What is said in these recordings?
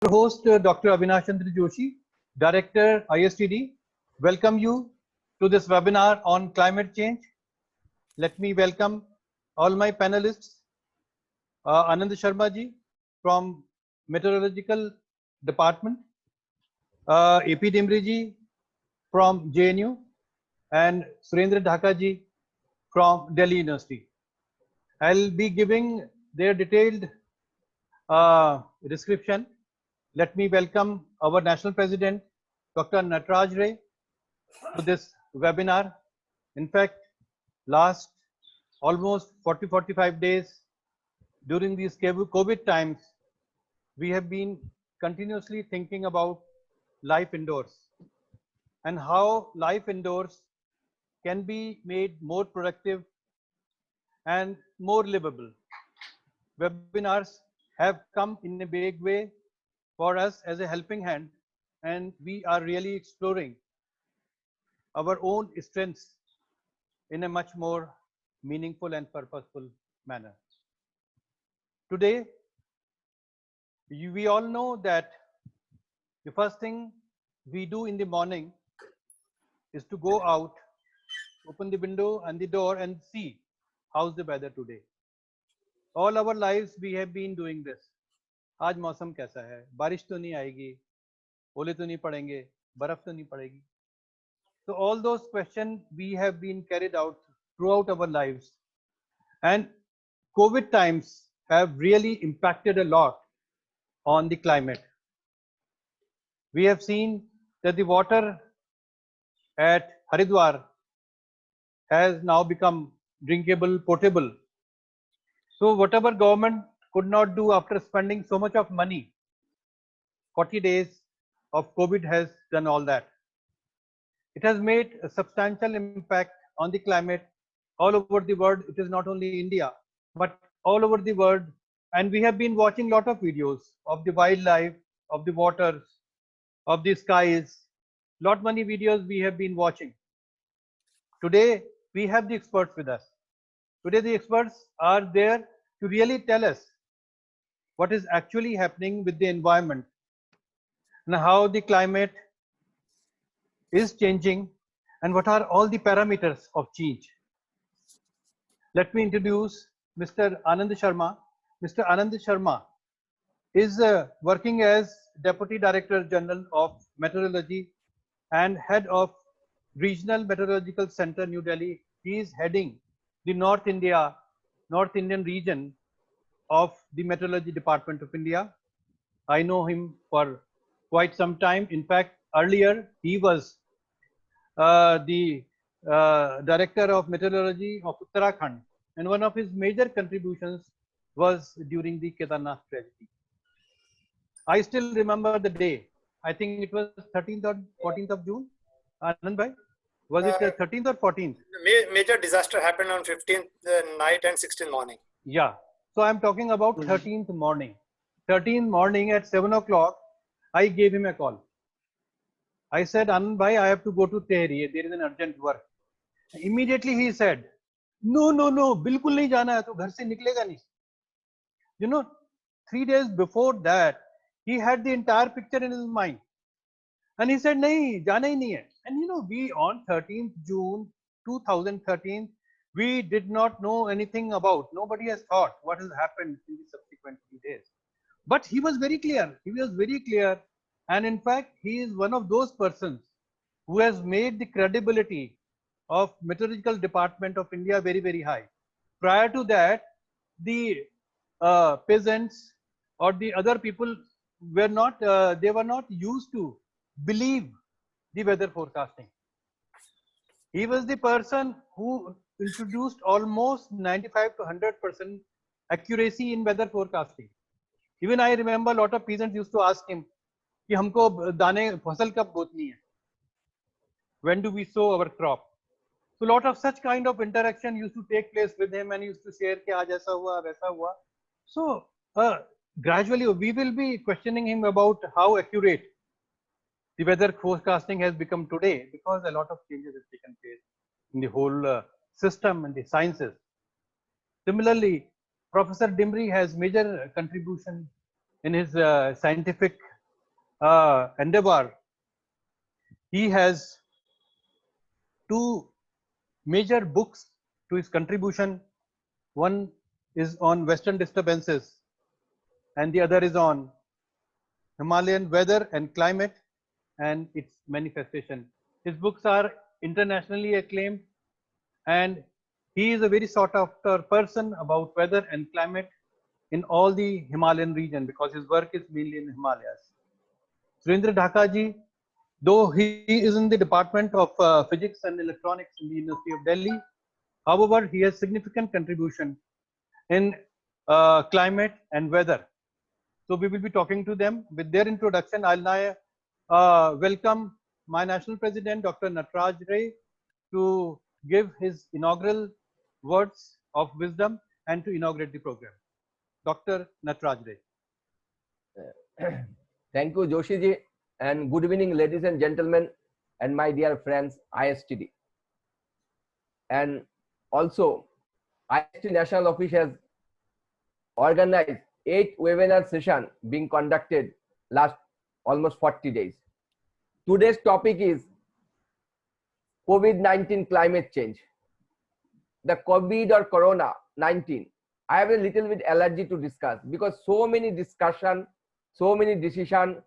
Host Dr. Avinash Chandra Joshi, Director ISTD, welcome you to this webinar on climate change. Let me welcome all my panelists, Anand Sharma ji from Meteorological Department, AP Dimri ji from JNU, and Surendra Dhaka ji from Delhi University. I'll be giving their detailed description. Let me welcome our National President, Dr. Nataraj Ray, to this webinar. In fact, last almost 40-45 days during these COVID times, we have been continuously thinking about life indoors and how life indoors can be made more productive and more livable. Webinars have come in a big way for us as a helping hand, and we are really exploring our own strengths in a much more meaningful and purposeful manner. Today, we all know that the first thing we do in the morning is to go out, open the window and the door and see how's the weather today. All our lives we have been doing this. आज मौसम कैसा है? बारिश तो नहीं आएगी, ओले तो नहीं पड़ेंगे, बर्फ तो नहीं पड़ेगी. So all those questions we have been carried out throughout our lives, and COVID times have really impacted a lot on the climate. We have seen that the water at Haridwar has now become drinkable, potable. So whatever government could not do after spending so much of money, 40 days of COVID has done all that. It has made a substantial impact on the climate all over the world. It is not only India, but all over the world. And we have been watching a lot of videos of the wildlife, of the waters, of the skies. Lot many videos we have been watching. Today, we have the experts with us. Today, the experts are there to really tell us what is actually happening with the environment and how the climate is changing and what are all the parameters of change. Let me introduce Mr. Anand Sharma. Mr. Anand Sharma is working as Deputy Director General of Meteorology and Head of Regional Meteorological Center, New Delhi. He is heading the North Indian region of the Meteorology Department of India. I know him for quite some time. In fact, earlier he was the Director of Meteorology of Uttarakhand, and one of his major contributions was during the Kedarnath tragedy. I still remember the day. I think it was 13th or 14th of June. Anand bhai, was it 13th or 14th? Major disaster happened on 15th night and 16th morning. Yeah. So I'm talking about 13th morning. 13th morning at 7 o'clock, I gave him a call. I said, Anand bhai, I have to go to Tehri. There is an urgent work. Immediately he said, no, bilkul nahi jana hai, to ghar se niklega nahi. You know, 3 days before that, he had the entire picture in his mind. And he said, nahi, jana hi nahi hai. And you know, we on 13th June 2013, we did not know anything about, nobody has thought what has happened in the subsequent few days. But he was very clear. He was very clear. And in fact, he is one of those persons who has made the credibility of Meteorological Department of India very, very high. Prior to that, the peasants or the other people were not, they were not used to believe the weather forecasting. He was the person who introduced almost 95 to 100% accuracy in weather forecasting. Even I remember a lot of peasants used to ask him, कि हमको दाने फसल कब बोतनी है? When do we sow our crop? So lot of such kind of interaction used to take place with him, and he used to share कि आज ऐसा हुआ, वैसा हुआ. So gradually we will be questioning him about how accurate the weather forecasting has become today, because a lot of changes have taken place in the whole system and the sciences. Similarly, Professor Dimri has major contribution in his scientific endeavor, he has two major books to his contribution. One is on Western disturbances, and the other is on Himalayan weather and climate and its manifestation. His books are internationally acclaimed, and he is a very sought after person about weather and climate in all the Himalayan region because his work is mainly in Himalayas. Surendra Dhaka ji, though he is in the Department of Physics and Electronics in the University of Delhi, however, he has significant contribution in climate and weather. So we will be talking to them. With their introduction, I'll now welcome my National President, Dr. Nataraj Ray, to give his inaugural words of wisdom and to inaugurate the program. Dr. Nataraj Ray. Thank you, Joshi ji, and good evening, ladies and gentlemen, and my dear friends, ISTD. And also, ISTD National Office has organized 8 webinar sessions being conducted last almost 40 days. Today's topic is COVID-19 climate change. The COVID or Corona-19. I have a little bit allergy to discuss because so many discussion, so many decisions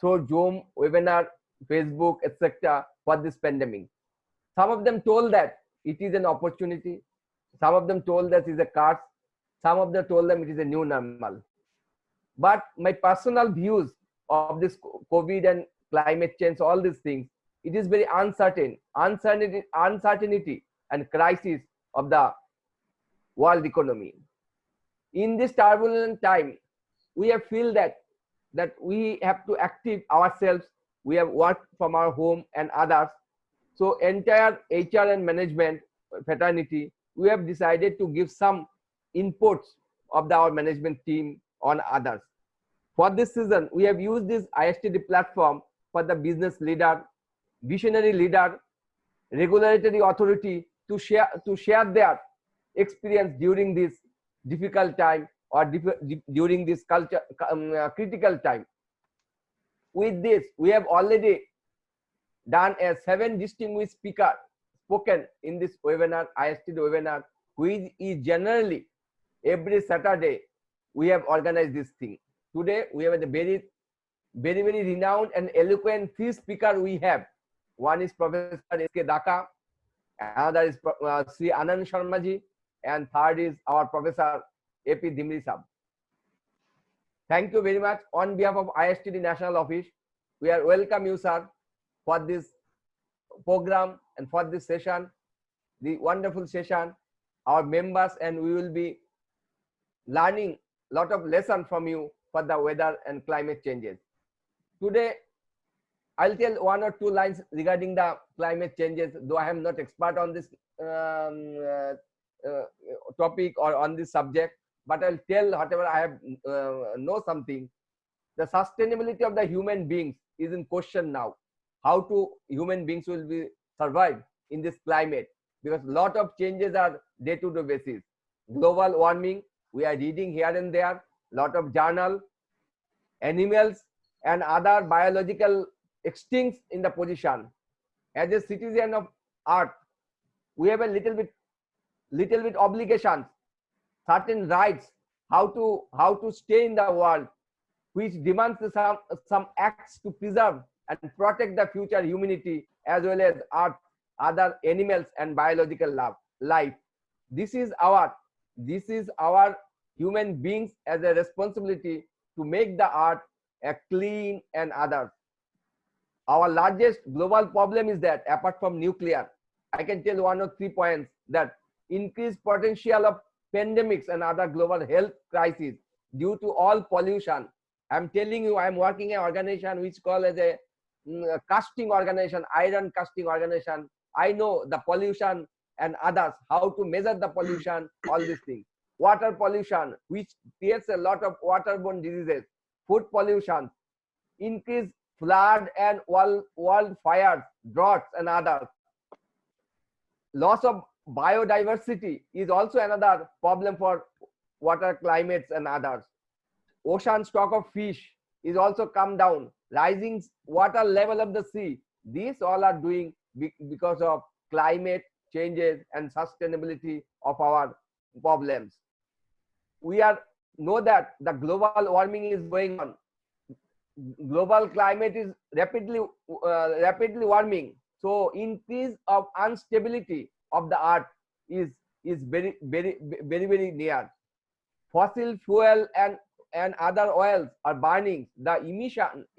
through Zoom, webinar, Facebook, etc. for this pandemic. Some of them told that it is an opportunity. Some of them told that it is a curse. Some of them told them it is a new normal. But my personal views of this COVID and climate change, all these things, it is very uncertainty and crisis of the world economy. In this turbulent time, we have feel that we have to active ourselves. We have worked from our home and others. So entire HR and management fraternity, we have decided to give some inputs of our management team on others. For this season, we have used this ISTD platform for the business leader, visionary leader, regulatory authority to share their experience during this difficult time or during this critical time. With this, we have already done a 7 distinguished speakers spoken in this webinar, ISTD webinar, which is generally every Saturday we have organized this thing. Today we have a very renowned and eloquent 3 speakers we have. One is Professor S.K. Dhaka, another is Sri Anand Sharma ji, and third is our Professor A.P. Dimri Sahab. Thank you very much. On behalf of ISTD National Office, we are welcome you, sir, for this program and for this session, the wonderful session, our members, and we will be learning a lot of lessons from you for the weather and climate changes. Today, I'll tell 1 or 2 lines regarding the climate changes, though I am not expert on this topic or on this subject, but I'll tell whatever I have know something. The sustainability of the human beings is in question now. How to human beings will be survive in this climate, because a lot of changes are day-to-day basis. Global warming, we are reading here and there, lot of journal, animals and other biological extincts in the position. As a citizen of Earth, we have a little bit obligations, certain rights, how to stay in the world, which demands some acts to preserve and protect the future humanity as well as Earth, other animals and biological life. This is our human beings as a responsibility to make the Earth a clean and others. Our largest global problem is that apart from nuclear, I can tell 1 or 3 points that increased potential of pandemics and other global health crises due to all pollution. I'm telling you, I'm working in an organization which called as a casting organization, iron casting organization. I know the pollution and others, how to measure the pollution, all these things. Water pollution, which creates a lot of waterborne diseases. Food pollution, increased flood and wildfires, droughts and others. Loss of biodiversity is also another problem for water climates and others. Ocean stock of fish, is also come down. Rising water level of the sea. These all are doing because of climate changes and sustainability of our problems. We know that the global warming is going on. Global climate is rapidly warming. So increase of instability of the earth is very near. Fossil fuel and other oils are burning. The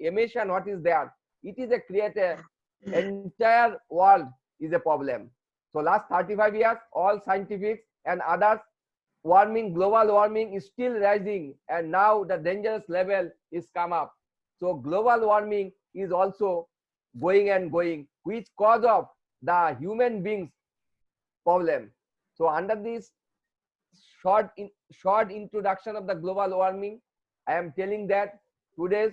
emission what is there, it is a create a entire world is a problem. So last 35 years, all scientific and others, global warming is still rising, and now the dangerous level is come up. So global warming is also going and going, which cause of the human beings problem. So under this short introduction of the global warming, I am telling that today's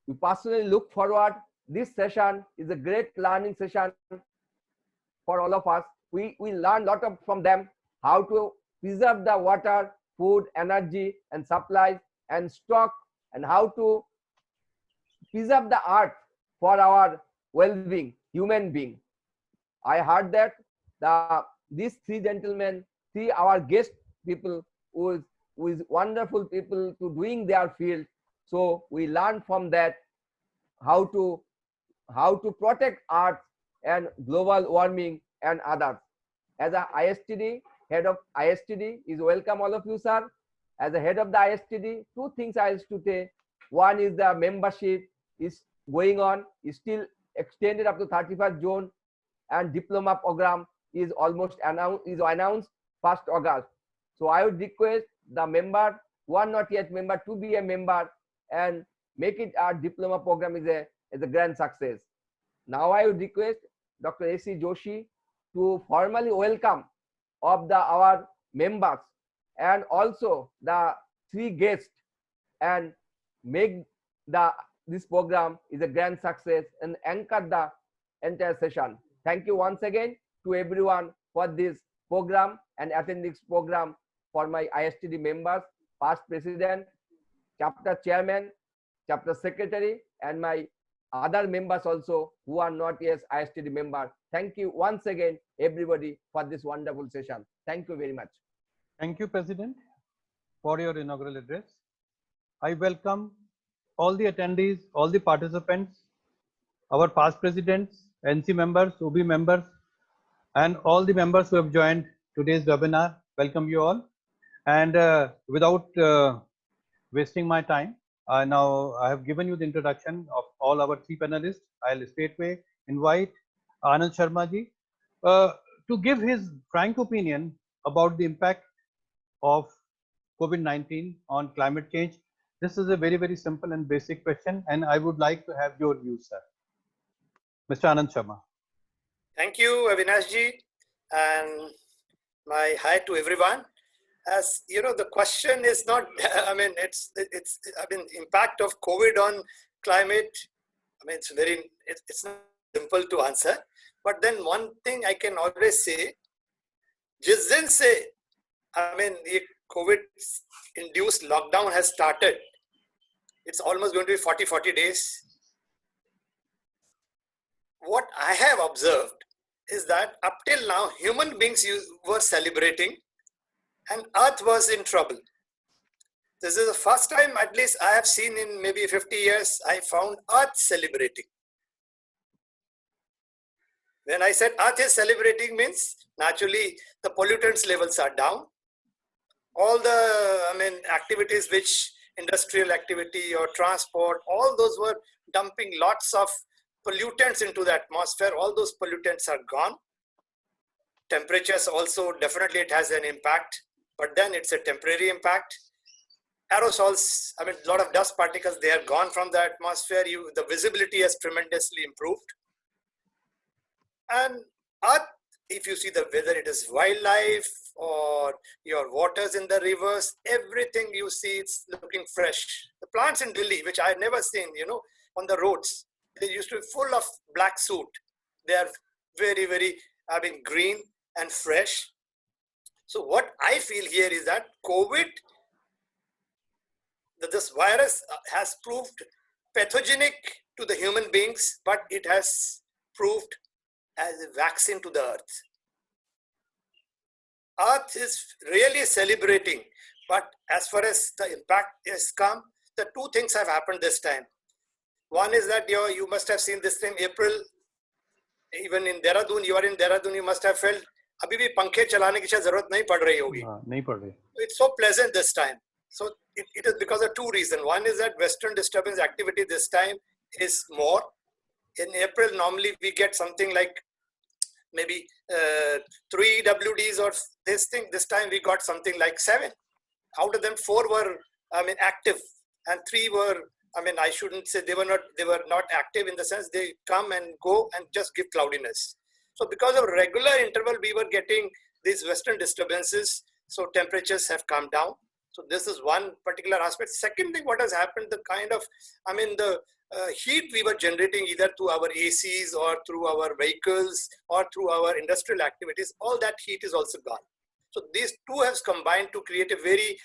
we personally look forward. This session is a great learning session for all of us. We learn a lot from them, how to preserve the water, food, energy, and supplies, and stock, and how to preserve the earth for our well-being, human being. I heard that these three gentlemen, our guest people, who is wonderful people to doing their field. So we learn from that how to protect earth and global warming and others. As a ISTD, head of ISTD is welcome all of you, sir. As a head of the ISTD, two things I used to say. One is the membership is going on, is still extended up to 31st June, and diploma program is almost announced 1st August. So I would request the member who are not yet member to be a member and make it our diploma program is a grand success. Now I would request Dr. A.C. Joshi to formally welcome of our members and also the three guests and make this program is a grand success and anchor the entire session. Thank you once again to everyone for this program and attending this program, for my ISTD members, past president, chapter chairman, chapter secretary, and my other members also who are not yet ISTD members. Thank you once again, everybody, for this wonderful session. Thank you very much. Thank you, President, for your inaugural address. I welcome all the attendees, all the participants, our past presidents, NC members, UB members, and all the members who have joined today's webinar. Welcome you all. And without wasting my time, now I have given you the introduction of all our three panelists. I'll straightway invite Anand Sharma ji to give his frank opinion about the impact of COVID-19 on climate change. This is a very, very simple and basic question, and I would like to have your views, sir. Mr. Anand Sharma. Thank you, Avinash ji, and my hi to everyone. As you know, the question is not, I mean, it's impact of COVID on climate. I mean, it's not simple to answer. But then one thing I can always say, जिस दिन से, I mean, the COVID-induced lockdown has started, it's almost going to be 40 days. What I have observed is that up till now, human beings were celebrating and Earth was in trouble. This is the first time, at least I have seen in maybe 50 years, I found Earth celebrating. When I said Earth is celebrating means naturally the pollutants levels are down. All the, activities which industrial activity or transport, all those were dumping lots of pollutants into the atmosphere. All those pollutants are gone. Temperatures also, definitely it has an impact, but then it's a temporary impact. Aerosols, a lot of dust particles, they are gone from the atmosphere. The visibility has tremendously improved. And Earth, if you see whether it is wildlife or your waters in the rivers, everything you see, it's looking fresh. The plants in Delhi, which I had never seen, on the roads, they used to be full of black soot. They are very, very, green and fresh. So what I feel here is that COVID, that this virus has proved pathogenic to the human beings, but it has proved as a vaccine to the earth. Earth is really celebrating, but as far as the impact has come, the two things have happened this time. One is that you must have seen this thing, April, even in Dehradun, you are in Dehradun, you must have felt, abhi bhi pankhe chalane ki shayad zarurat nahi pad rahi hogi. नहीं पड़ रही. It's so pleasant this time. So it is because of two reasons. One is that Western disturbance activity this time is more. In April, normally we get something like maybe 3 WDs or this thing. This time we got something like 7. Out of them, 4 were, active, and 3 were, I shouldn't say they were not active in the sense they come and go and just give cloudiness. So because of regular interval, we were getting these Western disturbances. So temperatures have come down. So this is one particular aspect. Second thing, what has happened, the kind of, the heat we were generating either through our ACs or through our vehicles or through our industrial activities, all that heat is also gone. So these two have combined to create a very,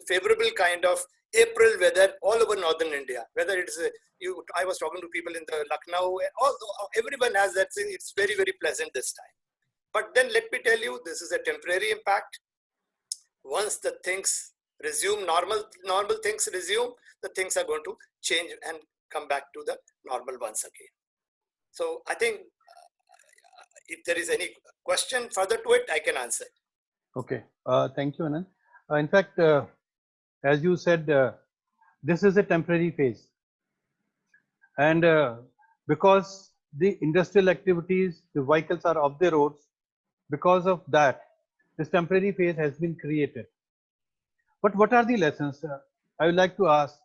favorable kind of April weather all over northern India. Whether it's I was talking to people in the Lucknow, everyone has that thing. It's very, very pleasant this time. But then let me tell you, this is a temporary impact. Once the things resume, normal things resume, the things are going to change and come back to the normal once again. So I think if there is any question further to it, I can answer. Okay. Thank you, Anand. In fact, as you said, this is a temporary phase. And because the industrial activities, the vehicles are off the roads, because of that, this temporary phase has been created. But what are the lessons? I would like to ask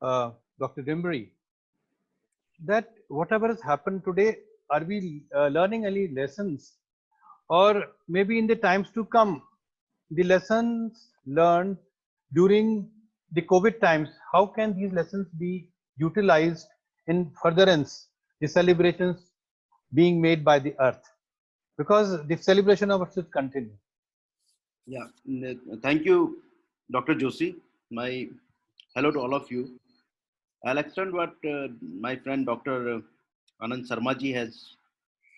Dr. Dimri that whatever has happened today, are we learning any lessons? Or maybe in the times to come, the lessons learned during the COVID times, how can these lessons be utilized in furtherance, the celebrations being made by the earth? Because the celebration of it should continue. Yeah, thank you, Dr. Joshi. My hello to all of you. I'll extend what my friend Dr. Anand Sarmaji has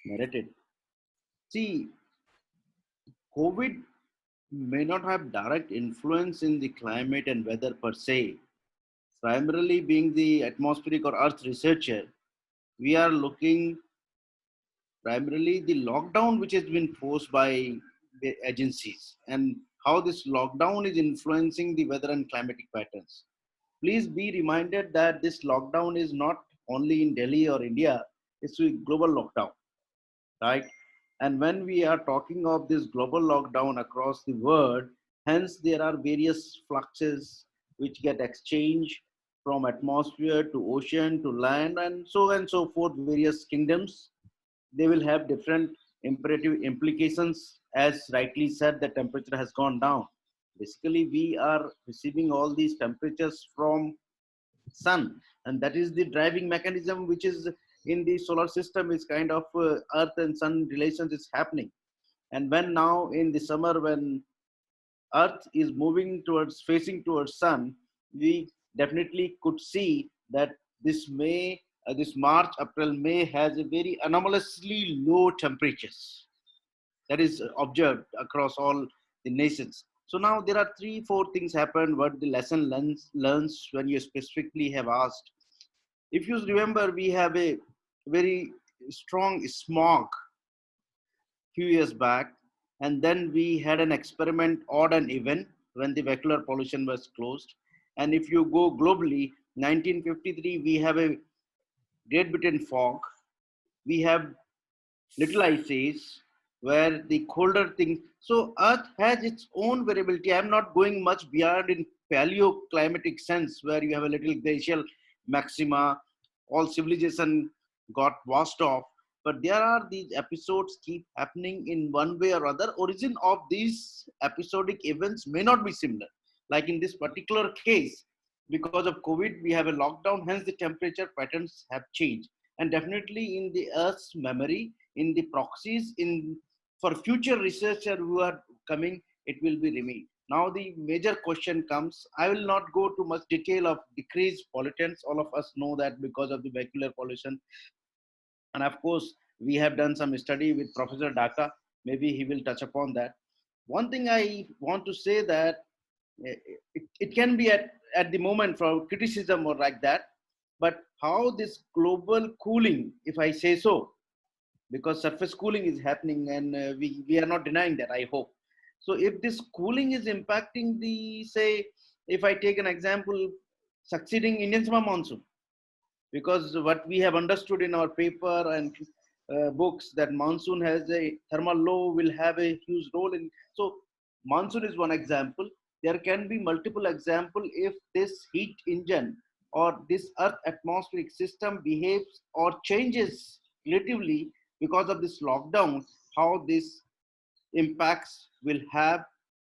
narrated. See, COVID may not have direct influence in the climate and weather per se. Primarily being the atmospheric or earth researcher, we are looking primarily the lockdown which has been forced by the agencies and how this lockdown is influencing the weather and climatic patterns. Please be reminded that this lockdown is not only in Delhi or India, it's a global lockdown, right? And when we are talking of this global lockdown across the world, hence there are various fluxes which get exchanged from atmosphere to ocean to land and so forth, various kingdoms. They will have different imperative implications. As rightly said, the temperature has gone down. Basically, we are receiving all these temperatures from sun, and that is the driving mechanism which is in the solar system is kind of earth and sun relations is happening. And when now in the summer, when earth is moving towards facing towards sun, we definitely could see that this May, this March, April, May has a very anomalously low temperatures that is observed across all the nations. So now there are 3-4 things happened. What the lesson learns when you specifically have asked. If you remember, we have a very strong smog few years back, and then we had an experiment odd and even when the vehicular pollution was closed. And if you go globally, 1953 we have a Great Britain fog, we have little ice age where the colder thing. So earth has its own variability. I'm not going much beyond in paleoclimatic sense where you have a little glacial maxima, all civilization got washed off. But there are these episodes keep happening in one way or other. Origin of these episodic events may not be similar. Like in this particular case, because of COVID, we have a lockdown, hence the temperature patterns have changed. And definitely in the Earth's memory, in the proxies, in for future researcher who are coming, it will be remain. Now the major question comes. I will not go to much detail of decreased pollutants. All of us know that because of the vehicular pollution. And of course, we have done some study with Professor Dhaka. Maybe he will touch upon that. One thing I want to say that it can be at the moment for criticism or like that, but how this global cooling, if I say so, because surface cooling is happening and we are not denying that, I hope. So if this cooling is impacting the, say, if I take an example, succeeding Indian summer monsoon, because what we have understood in our paper and books that monsoon has a thermal low will have a huge role in. So monsoon is one example. There can be multiple example if this heat engine or this earth atmospheric system behaves or changes relatively because of this lockdown, how this impacts will have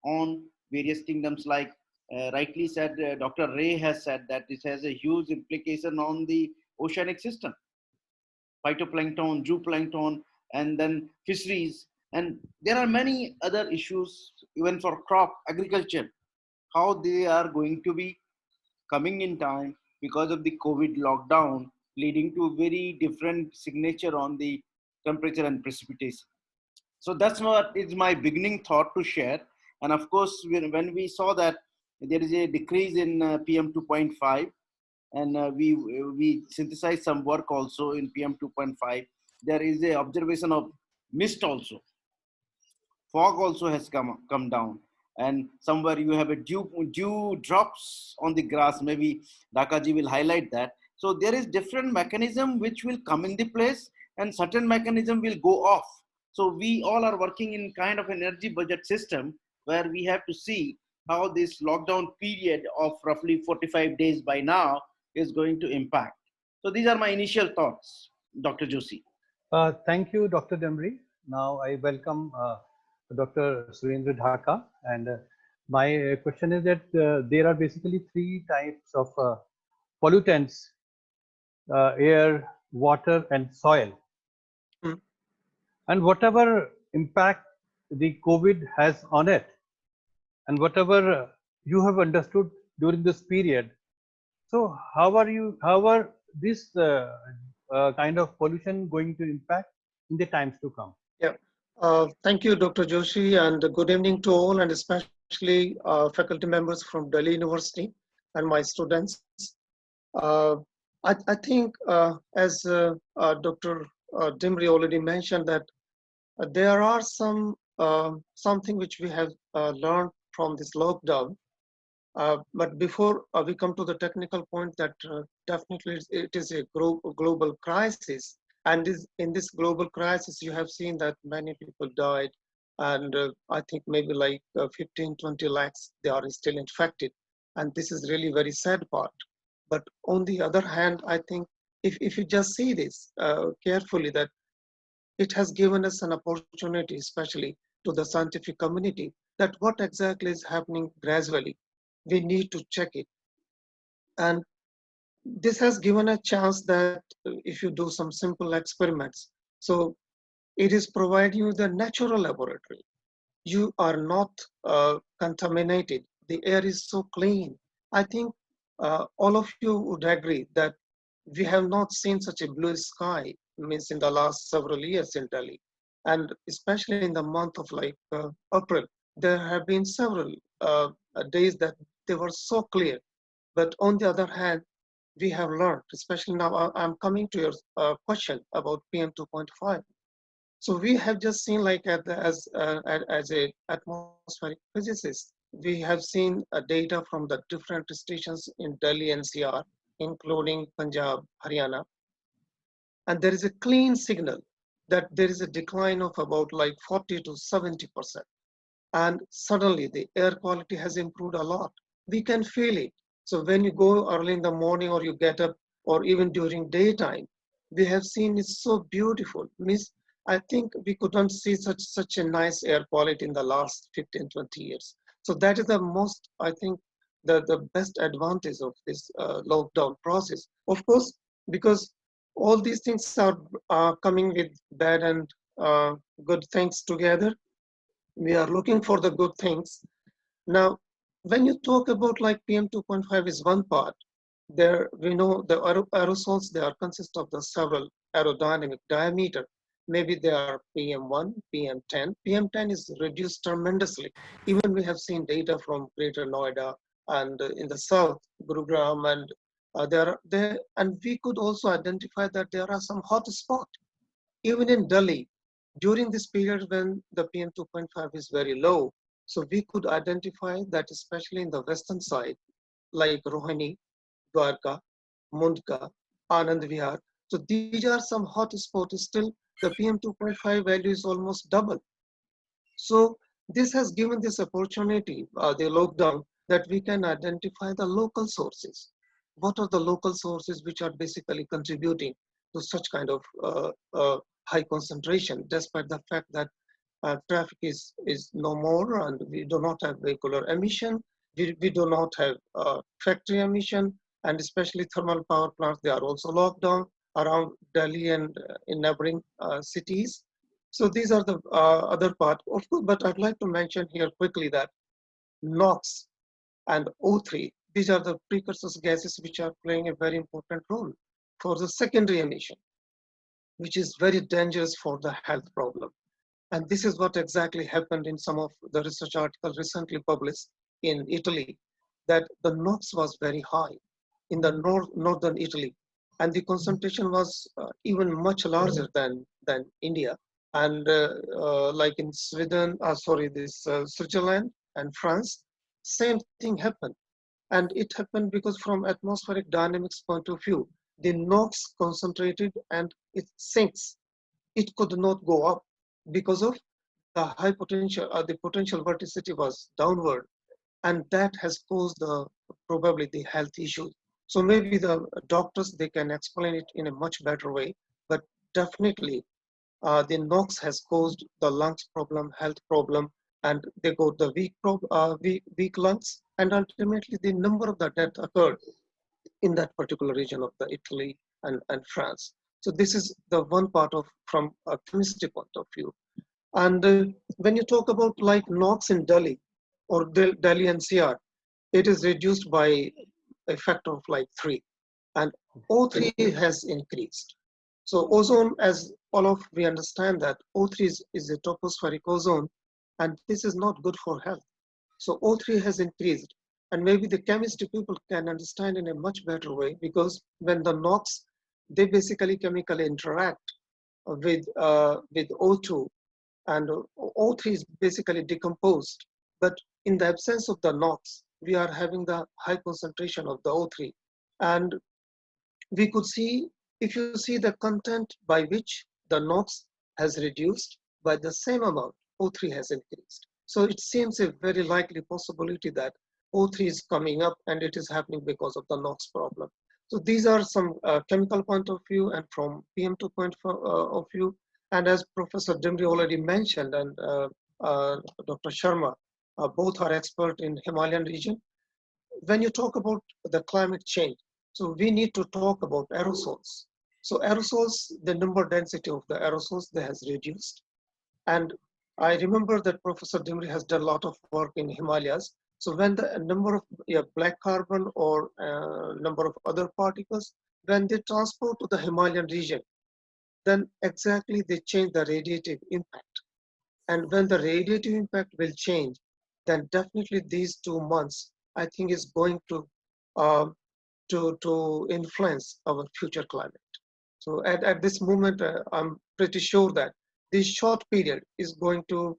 on various kingdoms. Like rightly said, Dr. Ray has said that this has a huge implication on the oceanic system, phytoplankton, zooplankton, and then fisheries. And there are many other issues, even for crop agriculture, how they are going to be coming in time because of the COVID lockdown, leading to very different signature on the temperature and precipitation. So that's what is my beginning thought to share. And of course, when we saw that there is a decrease in PM 2.5, and we synthesized some work also in PM 2.5, there is a observation of mist also. Fog also has come down, and somewhere you have a dew drops on the grass. Maybe Dhakaji will highlight that. So there is different mechanism which will come in the place, and certain mechanism will go off. So we all are working in kind of energy budget system where we have to see how this lockdown period of roughly 45 days by now is going to impact. So these are my initial thoughts, Dr. Joshi. Thank you, Dr. Demri. Now I welcome Dr. Surendra Dhaka. And my question is that there are basically three types of pollutants: air, water, and soil. Mm. And whatever impact the COVID has on it, and whatever you have understood during this period, so how are this kind of pollution going to impact in the times to come? Yeah. Thank you, Dr. Joshi, and good evening to all, and especially faculty members from Delhi University and my students. I think, as Dr. Dimri already mentioned, that there are something which we have learned from this lockdown. But before we come to the technical point, that definitely it is a global crisis. And in this global crisis, you have seen that many people died. And I think maybe like 15, 20 lakhs, they are still infected. And this is really very sad part. But on the other hand, I think if you just see this carefully, that it has given us an opportunity, especially to the scientific community, that what exactly is happening gradually. We need to check it. And this has given a chance that if you do some simple experiments, so it is providing you the natural laboratory. You are not contaminated. The air is so clean. I think all of you would agree that we have not seen such a blue sky, means in the last several years in Delhi. And especially in the month of like April, there have been several days that they were so clear. But on the other hand, we have learned, especially now I'm coming to your question about PM 2.5. So we have just seen, like as a atmospheric physicist, we have seen data from the different stations in Delhi NCR, including Punjab, Haryana. And there is a clean signal that there is a decline of about like 40 to 70%. And suddenly the air quality has improved a lot. We can feel it. So when you go early in the morning or you get up or even during daytime, we have seen it's so beautiful. Means I think we couldn't see such a nice air quality in the last 15, 20 years. So that is the most, I think, the best advantage of this lockdown process. Of course, because all these things are coming with bad and good things together. We are looking for the good things. Now, when you talk about like PM 2.5 is one part, there we know the aerosols, they are consist of the several aerodynamic diameter. Maybe they are PM1, PM10. PM10 is reduced tremendously. Even we have seen data from Greater Noida and in the south, Gurugram, and and we could also identify that there are some hot spots. Even in Delhi, during this period when the PM 2.5 is very low, so we could identify that especially in the western side, like Rohini, Dwarka, Mundka, Anand Vihar. So these are some hot spots. Still, the PM 2.5 value is almost double. So this has given this opportunity, the lockdown, that we can identify the local sources. What are the local sources which are basically contributing to such kind of high concentration, despite the fact that traffic is no more and we do not have vehicular emission, we do not have factory emission, and especially thermal power plants, they are also locked down around Delhi and in neighboring cities. So these are the other part, of course, but I'd like to mention here quickly that NOx and O3, these are the precursors gases which are playing a very important role for the secondary emission, which is very dangerous for the health problem. And this is what exactly happened in some of the research articles recently published in Italy, that the NOx was very high in the northern Italy, and the concentration was even much larger than India. And like in Sweden, Switzerland and France, same thing happened. And it happened because from atmospheric dynamics point of view, the NOx concentrated and it sinks. It could not go up because of the high potential, the potential vorticity was downward, and that has caused probably the health issues. So maybe the doctors, they can explain it in a much better way, but definitely the NOx has caused the lungs problem, health problem, and they got the weak lungs, and ultimately the number of the death occurred in that particular region of the Italy and France. So this is the one part of from a chemistry point of view. And when you talk about like NOx in Delhi or Delhi NCR, it is reduced by a factor of like 3, and O3 has increased. So ozone, as all of we understand that O3 is a tropospheric ozone, and this is not good for health. So O3 has increased, and maybe the chemistry people can understand in a much better way, because when the NOx, they basically chemically interact with O2, and O3 is basically decomposed. But in the absence of the NOx, we are having the high concentration of the O3. And we could see, if you see the content by which the NOx has reduced, by the same amount, O3 has increased. So it seems a very likely possibility that O3 is coming up, and it is happening because of the NOx problem. So these are some chemical point of view and from PM 2.5 of view. And as Professor Dimri already mentioned, and Dr. Sharma, both are expert in Himalayan region. When you talk about the climate change, so we need to talk about aerosols. So aerosols, the number density of the aerosols, they has reduced. And I remember that Professor Dimri has done a lot of work in Himalayas. So when the number of black carbon or number of other particles, when they transport to the Himalayan region, then exactly they change the radiative impact. And when the radiative impact will change, then definitely these 2 months, I think, is going to influence our future climate. So at this moment, I'm pretty sure that this short period is going to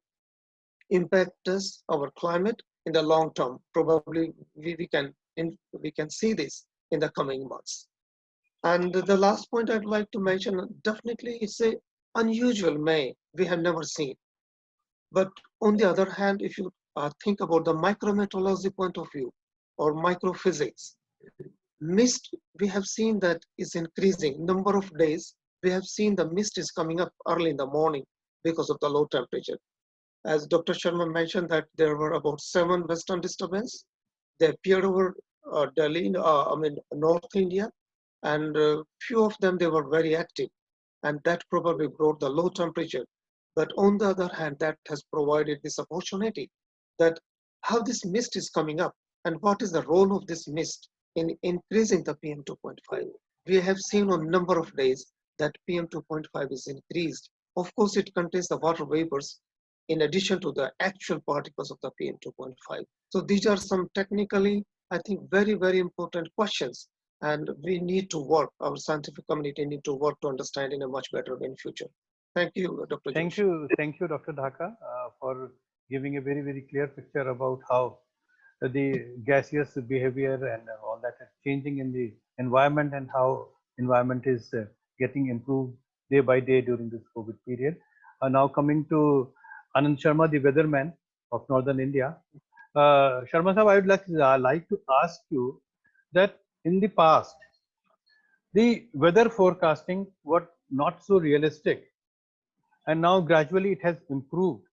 impact us, our climate, in the long term. Probably we can see this in the coming months. And the last point I'd like to mention, definitely it's a unusual May we have never seen. But on the other hand, if you think about the micrometeorology point of view or microphysics, mist, we have seen that is increasing. Number of days, we have seen the mist is coming up early in the morning because of the low temperature. As Dr. Sharma mentioned that there were about 7 western disturbance. They appeared over Delhi, North India, and few of them, they were very active, and that probably brought the low temperature. But on the other hand, that has provided this opportunity that how this mist is coming up and what is the role of this mist in increasing the PM 2.5. We have seen on a number of days that PM 2.5 is increased. Of course, it contains the water vapors in addition to the actual particles of the PM 2.5. So these are some technically, I think, very, very important questions. And we need to work, our scientific community need to work to understand in a much better way in future. Thank you, Dr. Thank you, Dr. Dhaka, for giving a very, very clear picture about how the gaseous behavior and all that is changing in the environment and how environment is getting improved day by day during this COVID period. Now coming to Anand Sharma, the weatherman of Northern India. Sharma Sahab, I would like to ask you that in the past, the weather forecasting was not so realistic, and now gradually it has improved.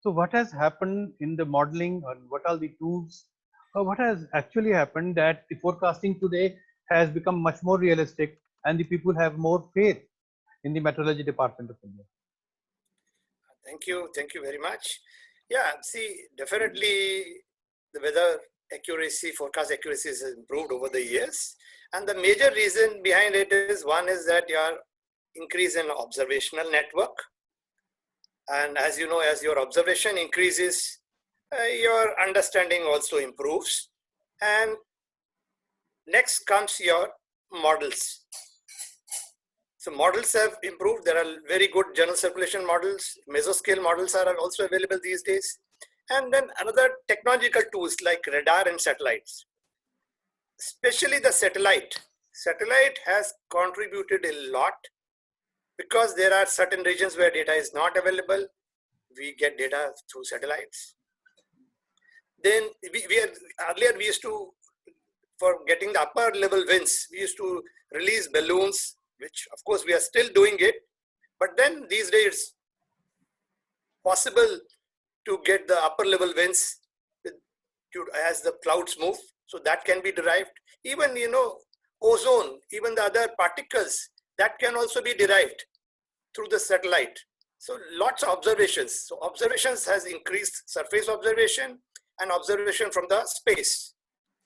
So what has happened in the modeling, and what are the tools, or what has actually happened that the forecasting today has become much more realistic and the people have more faith in the meteorology department of India? Thank you very much. Yeah, see, definitely the weather accuracy, forecast accuracy has improved over the years. And the major reason behind it is, one is that your increase in observational network. And as you know, as your observation increases, your understanding also improves. And next comes your models. So models have improved. There are very good general circulation models. Mesoscale models are also available these days. And then another technological tools like radar and satellites. Especially the satellite. Satellite has contributed a lot because there are certain regions where data is not available. We get data through satellites. Then earlier we used to, for getting the upper level winds, we used to release balloons, which of course we are still doing it. But then these days it's possible to get the upper level winds as the clouds move. So that can be derived. Even, you know, ozone, even the other particles, that can also be derived through the satellite. So lots of observations. So observations has increased, surface observation and observation from the space.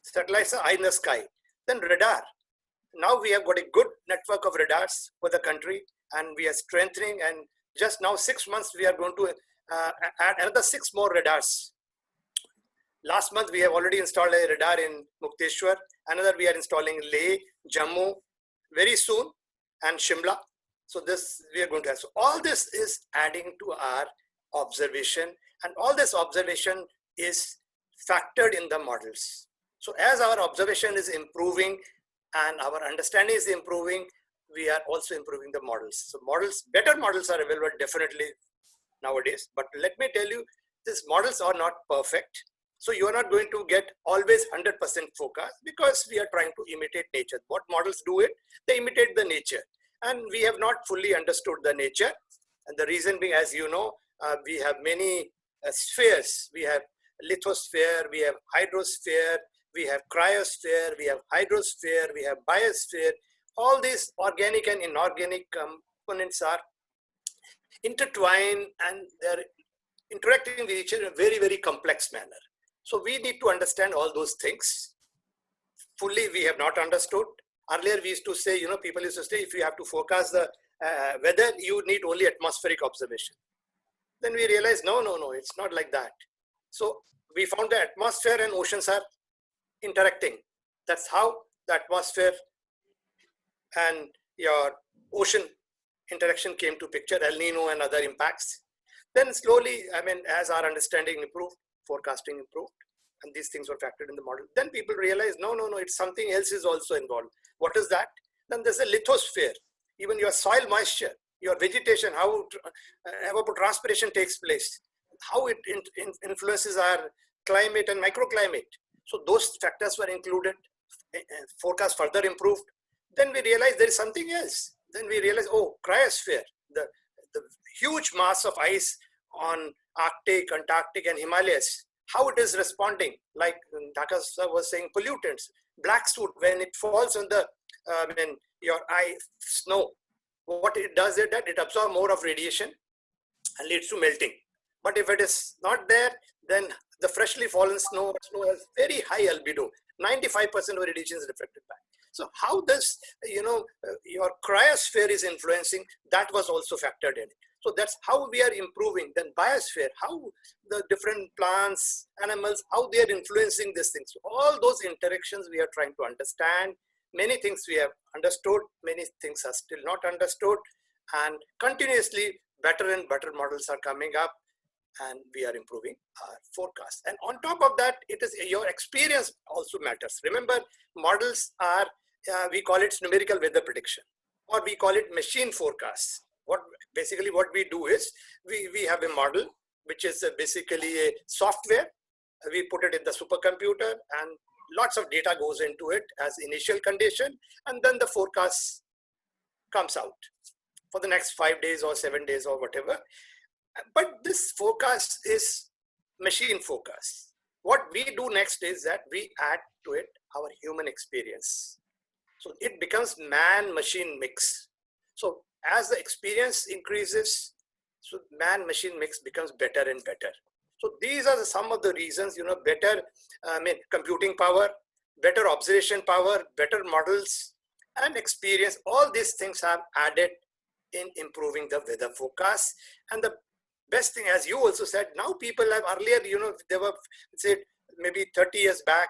Satellites are high in the sky. Then radar. Now we have got a good network of radars for the country, and we are strengthening, and just now 6 months we are going to add another 6 more radars. Last month we have already installed a radar in Mukteshwar. Another we are installing Leh, Jammu very soon, and Shimla. So this we are going to have. So all this is adding to our observation, and all this observation is factored in the models. So as our observation is improving and our understanding is improving, we are also improving the models. So models, better models are available definitely nowadays. But let me tell you, these models are not perfect. So you are not going to get always 100% forecast because we are trying to imitate nature. What models do it? They imitate the nature. And we have not fully understood the nature. And the reason being, as you know, we have many spheres. We have lithosphere, we have hydrosphere, we have cryosphere, we have hydrosphere, we have biosphere. All these organic and inorganic components are intertwined, and they're interacting with each other in a very, very complex manner. So we need to understand all those things. Fully, we have not understood. Earlier, we used to say, you know, people used to say, if you have to forecast the weather, you need only atmospheric observation. Then we realized, no, it's not like that. So we found the atmosphere and oceans are interacting. That's how the atmosphere and your ocean interaction came to picture, El Nino and other impacts. Then slowly, I mean, as our understanding improved, forecasting improved, and these things were factored in the model. Then people realized, no, it's something else is also involved. What is that? Then there's a lithosphere, even your soil moisture, your vegetation, how evapotranspiration takes place, how it influences our climate and microclimate. So those factors were included, forecast further improved. Then we realized there is something else. Then we realized, oh, cryosphere, the huge mass of ice on Arctic, Antarctic and Himalayas, how it is responding, like Dhaka was saying, pollutants, black soot, when it falls on the, your snow, what it does is that it absorbs more of radiation and leads to melting. But if it is not there, then The freshly fallen snow has very high albedo. 95% of radiation is reflected back. So how does, your cryosphere is influencing, that was also factored in. So that's how we are improving. Then biosphere, how the different plants, animals, how they are influencing these things. So all those interactions we are trying to understand. Many things we have understood, many things are still not understood, and continuously better and better models are coming up, and we are improving our forecast. And on top of that, it is your experience also matters. Remember, models are, we call it numerical weather prediction, or we call it machine forecasts. What we do is, we have a model, which is basically a software. We put it in the supercomputer, and lots of data goes into it as initial condition, and then the forecast comes out for the next 5 days or 7 days or whatever. But this forecast is machine forecast. What we do next is that we add to it our human experience. So it becomes man-machine mix. So as the experience increases, so man-machine mix becomes better and better. So these are some of the reasons, better computing power, better observation power, better models, and experience. All these things have added in improving the weather forecast. And the best thing, as you also said, now people have earlier, they were, say, maybe 30 years back.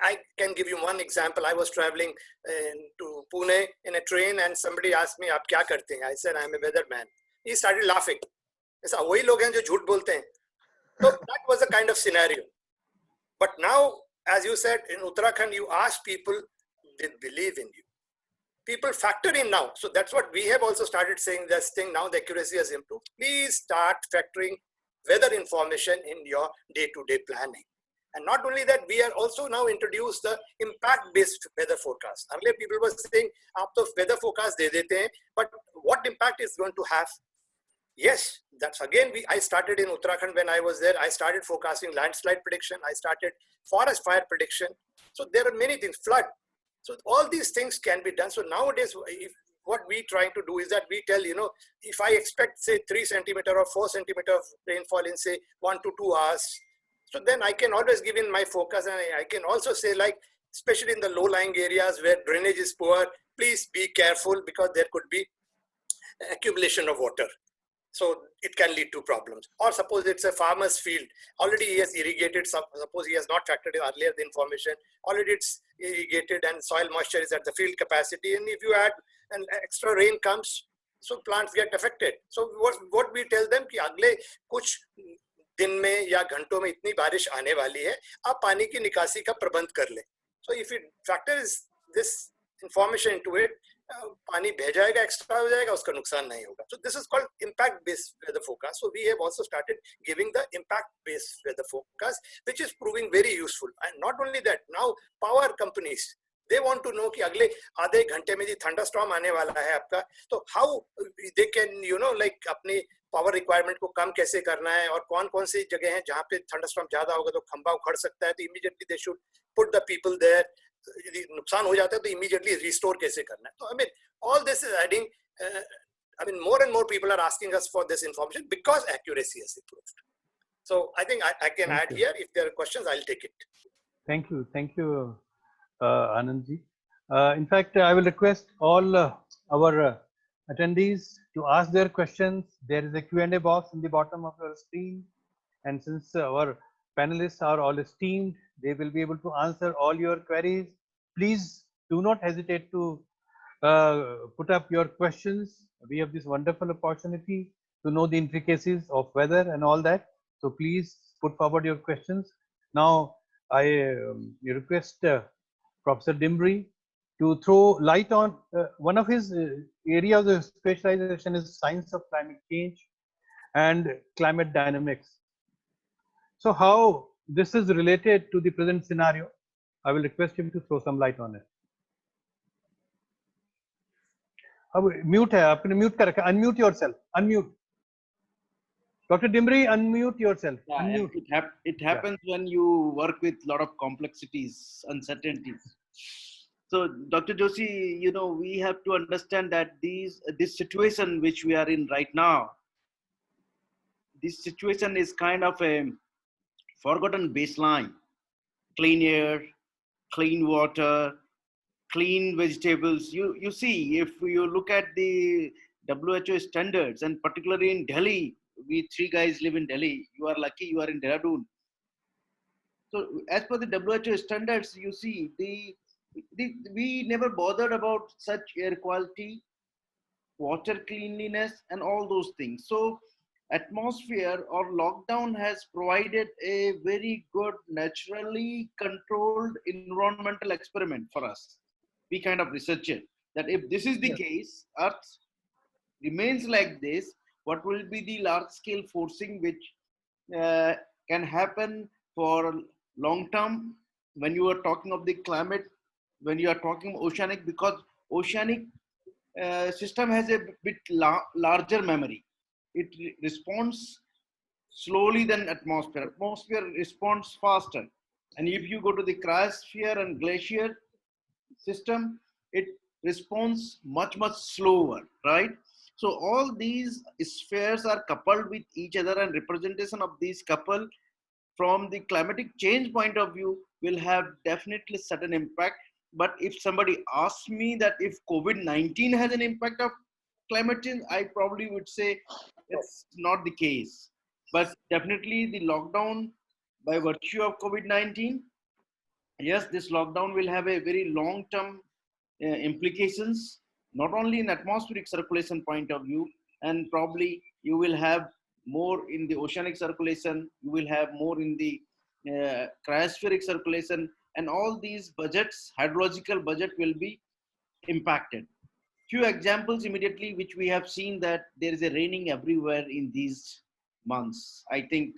I can give you one example. I was traveling to Pune in a train, and somebody asked me, "Aap kya karte hain?" I said, "I'm a weatherman." He started laughing. ऐसा वही लोग हैं जो झूठ बोलते हैं. So that was a kind of scenario. But now, as you said, in Uttarakhand, you ask people, they believe in you. People factor in now. So that's what we have also started saying, this thing. Now the accuracy has improved. Please start factoring weather information in your day-to-day planning. And not only that, we are also now introduced the impact-based weather forecast. Earlier people were saying, "Aap to weather forecast de dete hain, but what impact is going to have?" Yes, that's again, I started in Uttarakhand when I was there. I started forecasting landslide prediction. I started forest fire prediction. So there are many things, flood. So all these things can be done. So nowadays, what we trying to do is that we tell, if I expect, say, 3 centimeter or 4 centimeter of rainfall in, say, 1 to 2 hours, so then I can always give in my focus, and I can also say, like, especially in the low-lying areas where drainage is poor, please be careful, because there could be accumulation of water. So it can lead to problems. Or suppose it's a farmer's field, already he has irrigated, suppose he has not factored in earlier the information, already it's irrigated and soil moisture is at the field capacity, and if you add an extra rain comes, so plants get affected. So what we tell them कि अगले कुछ दिन में या घंटों में इतनी बारिश आने वाली है, आप पानी की निकासी का प्रबंध कर लें. So if it factors this information into it, पानी बह जाएगा, एक्स्ट्रा हो जाएगा, उसका नुकसान नहीं होगा. So this is called impact-based weather forecast. So we have also started giving the impact-based weather forecast, which is proving very useful. And not only that, now power companies, they want to know कि अगले आधे घंटे में जी thunderstorm आने वाला है आपका, तो how they can, like अपनी पावर रिक्वायरमेंट को कम कैसे करना है, और कौन कौन सी जगह हैं जहाँ पे थंडरस्टॉर्म ज्यादा होगा तो खंबा उखड़ सकता है, तो immediately they should put the people there. यदि नुकसान हो जाता है तो इमीडिएटली रिस्टोर कैसे करना है. तो I mean, all this is adding, more and more people are asking us for this information because accuracy has improved. So I think I can add here. If there are questions, I'll take it. Thank you, Anandji. In fact, I will request all our attendees to ask their questions. There is a Q&A box in the bottom of your screen, and since our panelists are all esteemed, they will be able to answer all your queries. Please do not hesitate to put up your questions. We have this wonderful opportunity to know the intricacies of weather and all that. So please put forward your questions. Now I request Professor Dimri to throw light on one of his areas of specialization is science of climate change and climate dynamics. So how this is related to the present scenario, I will request him to throw some light on it. अब mute है, आपने mute कर रखा. Unmute yourself. Unmute. Dr. Dimri, unmute yourself. Yeah, Unmute. it happens when you work with a lot of complexities, uncertainties. So, Dr. Joshi, we have to understand that this situation which we are in right now, this situation is kind of a forgotten baseline. Clean air, clean water, clean vegetables. You see, if you look at the WHO standards, and particularly in Delhi, we three guys live in Delhi. You are lucky you are in Dehradun. So as per the WHO standards, you see, we never bothered about such air quality, water cleanliness, and all those things. So atmosphere or lockdown has provided a very good naturally controlled environmental experiment for us. We kind of researched it, that if this is the Yeah. case, earth remains like this, what will be the large scale forcing which uh, can happen for long term when you are talking of the climate, when you are talking oceanic, because oceanic system has a bit larger memory. It responds slowly than atmosphere. Atmosphere responds faster. And if you go to the cryosphere and glacier system, it responds much slower, right? So all these spheres are coupled with each other, and representation of these couple from the climatic change point of view will have definitely certain impact. But if somebody asks me that if COVID-19 has an impact of climate change, I probably would say it's not the case. But definitely the lockdown, by virtue of COVID-19, yes, this lockdown will have a very long-term implications, not only in atmospheric circulation point of view, and probably you will have more in the oceanic circulation, you will have more in the cryospheric circulation, and all these budgets, hydrological budget will be impacted. Few examples immediately which we have seen, that there is a raining everywhere in these months. I think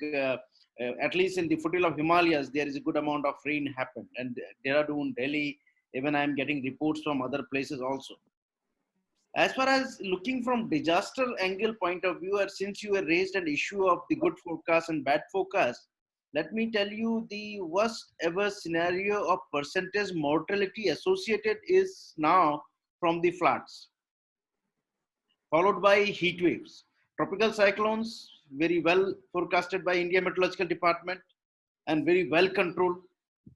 at least in the foothills of Himalayas, there is a good amount of rain happened, and Dehradun, Delhi, even I am getting reports from other places also. As far as looking from disaster angle point of view, or since you have raised an issue of the good forecast and bad forecast, let me tell you the worst ever scenario of percentage mortality associated is now from the floods, followed by heat waves. Tropical cyclones, very well forecasted by India Meteorological Department and very well controlled.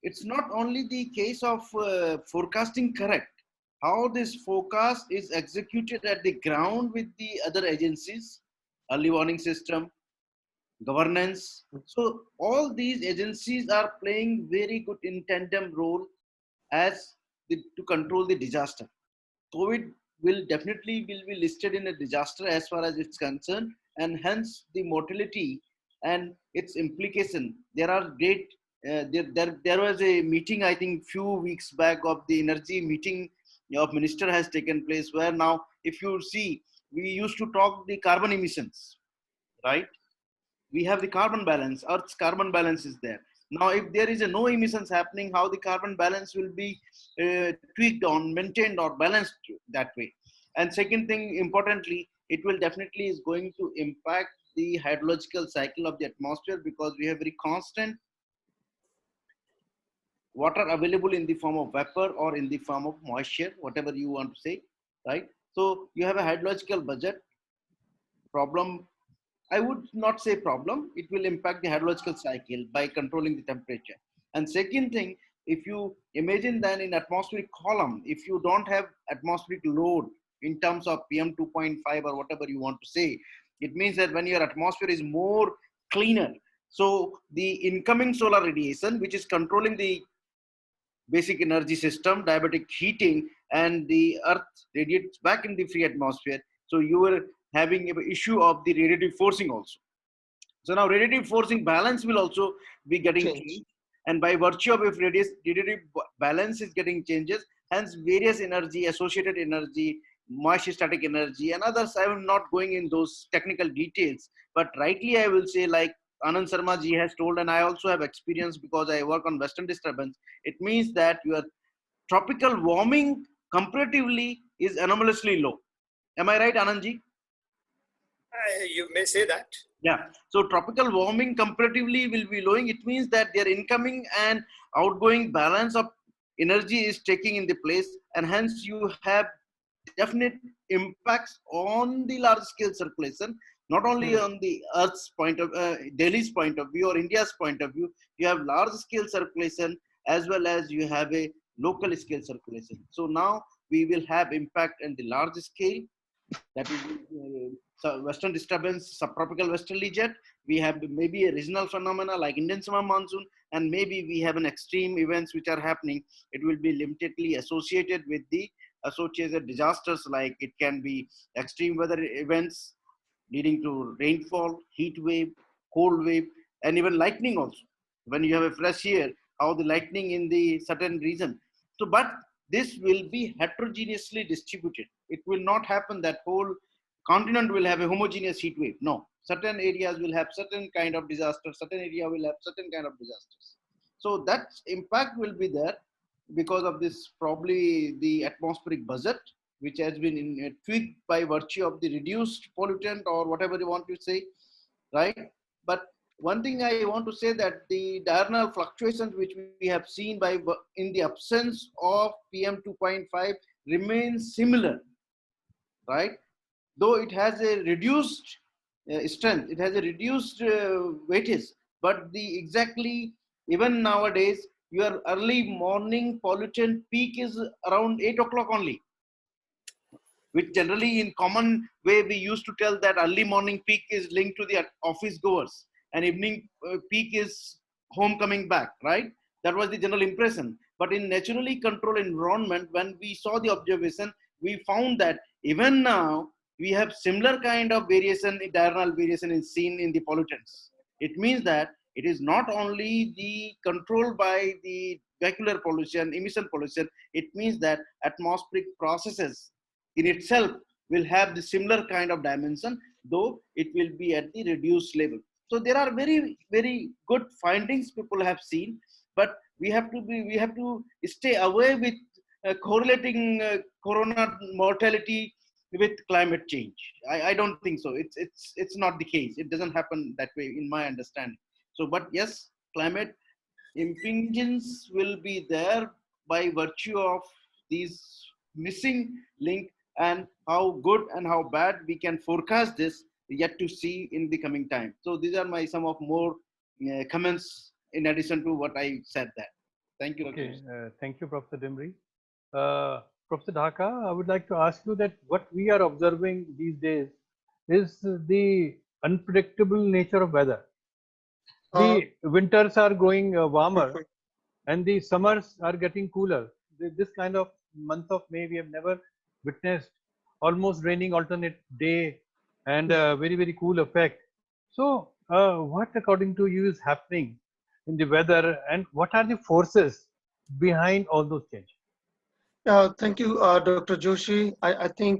It's not only the case of forecasting correct, how this forecast is executed at the ground with the other agencies, early warning system, governance. So all these agencies are playing very good in tandem role as to control the disaster. COVID will definitely will be listed in a disaster as far as it's concerned, and hence the mortality and its implication. There are great. There was a meeting, I think few weeks back, of the energy meeting of minister has taken place, where now if you see, we used to talk the carbon emissions, right? We have the carbon balance, earth's carbon balance is there. Now if there is a no emissions happening, how the carbon balance will be tweaked on, maintained or balanced that way. And second thing, importantly, it will definitely is going to impact the hydrological cycle of the atmosphere, because we have very constant water available in the form of vapor or in the form of moisture, whatever you want to say, right? So you have a hydrological budget problem. I would not say problem. It will impact the hydrological cycle by controlling the temperature. And second thing, if you imagine then in atmospheric column, if you don't have atmospheric load in terms of PM 2.5 or whatever you want to say, it means that when your atmosphere is more cleaner, so the incoming solar radiation, which is controlling the basic energy system, diabatic heating, and the earth radiates back in the free atmosphere. So you were having an issue of the radiative forcing also. So now radiative forcing balance will also be getting changed. And by virtue of if radiative balance is getting changes, hence various energy, associated energy, moisture static energy, and others, I am not going in those technical details. But rightly, I will say, like Anand Sharma ji has told, and I also have experience because I work on Western disturbance. It means that your tropical warming comparatively is anomalously low. Am I right, Anand ji? You may say that. Yeah. So tropical warming comparatively will be lowing. It means that their incoming and outgoing balance of energy is taking in the place, and hence you have definite impacts on the large scale circulation, Not only on the Earth's point of Delhi's point of view or India's point of view, you have large scale circulation as well as you have a local scale circulation. So now we will have impact in the large scale, that is western disturbance, subtropical westerly jet. We have maybe a regional phenomena like Indian summer monsoon, and maybe we have an extreme events which are happening. It will be limitedly associated with the associated disasters, like it can be extreme weather events leading to rainfall, heat wave, cold wave, and even lightning also. When you have a fresh air, how the lightning in the certain region. So, but this will be heterogeneously distributed. It will not happen that whole continent will have a homogeneous heat wave. No, certain areas will have certain kind of disaster, certain area will have certain kind of disasters. So that impact will be there because of this, probably the atmospheric budget, which has been tweaked by virtue of the reduced pollutant or whatever you want to say, right? But one thing I want to say that the diurnal fluctuations which we have seen by in the absence of PM 2.5 remains similar, right? Though it has a reduced strength, it has a reduced weightage, but the exactly even nowadays your early morning pollutant peak is around 8 o'clock only, which generally in common way we used to tell that early morning peak is linked to the office goers and evening peak is home coming back, right? That was the general impression. But in naturally controlled environment, when we saw the observation, we found that even now we have similar kind of variation, diurnal variation is seen in the pollutants. It means that it is not only the control by the vehicular pollution, emission pollution, it means that atmospheric processes in itself will have the similar kind of dimension, though it will be at the reduced level. So there are very, very good findings people have seen, but we have to stay away with correlating corona mortality with climate change. I don't think so. It's not the case. It doesn't happen that way in my understanding. So, but yes, climate impingements will be there by virtue of these missing link, and how good and how bad we can forecast this yet to see in the coming time. So these are my some of more comments in addition to what I said that. Thank you. Okay, thank you, Professor Dimri. Professor Dhaka, I would like to ask you that what we are observing these days is the unpredictable nature of weather. The winters are going warmer and the summers are getting cooler. This kind of month of May we have never witnessed, almost raining alternate day and very, very cool effect. So what according to you is happening in the weather, and what are the forces behind all those changes? Thank you, Dr. Joshi. I think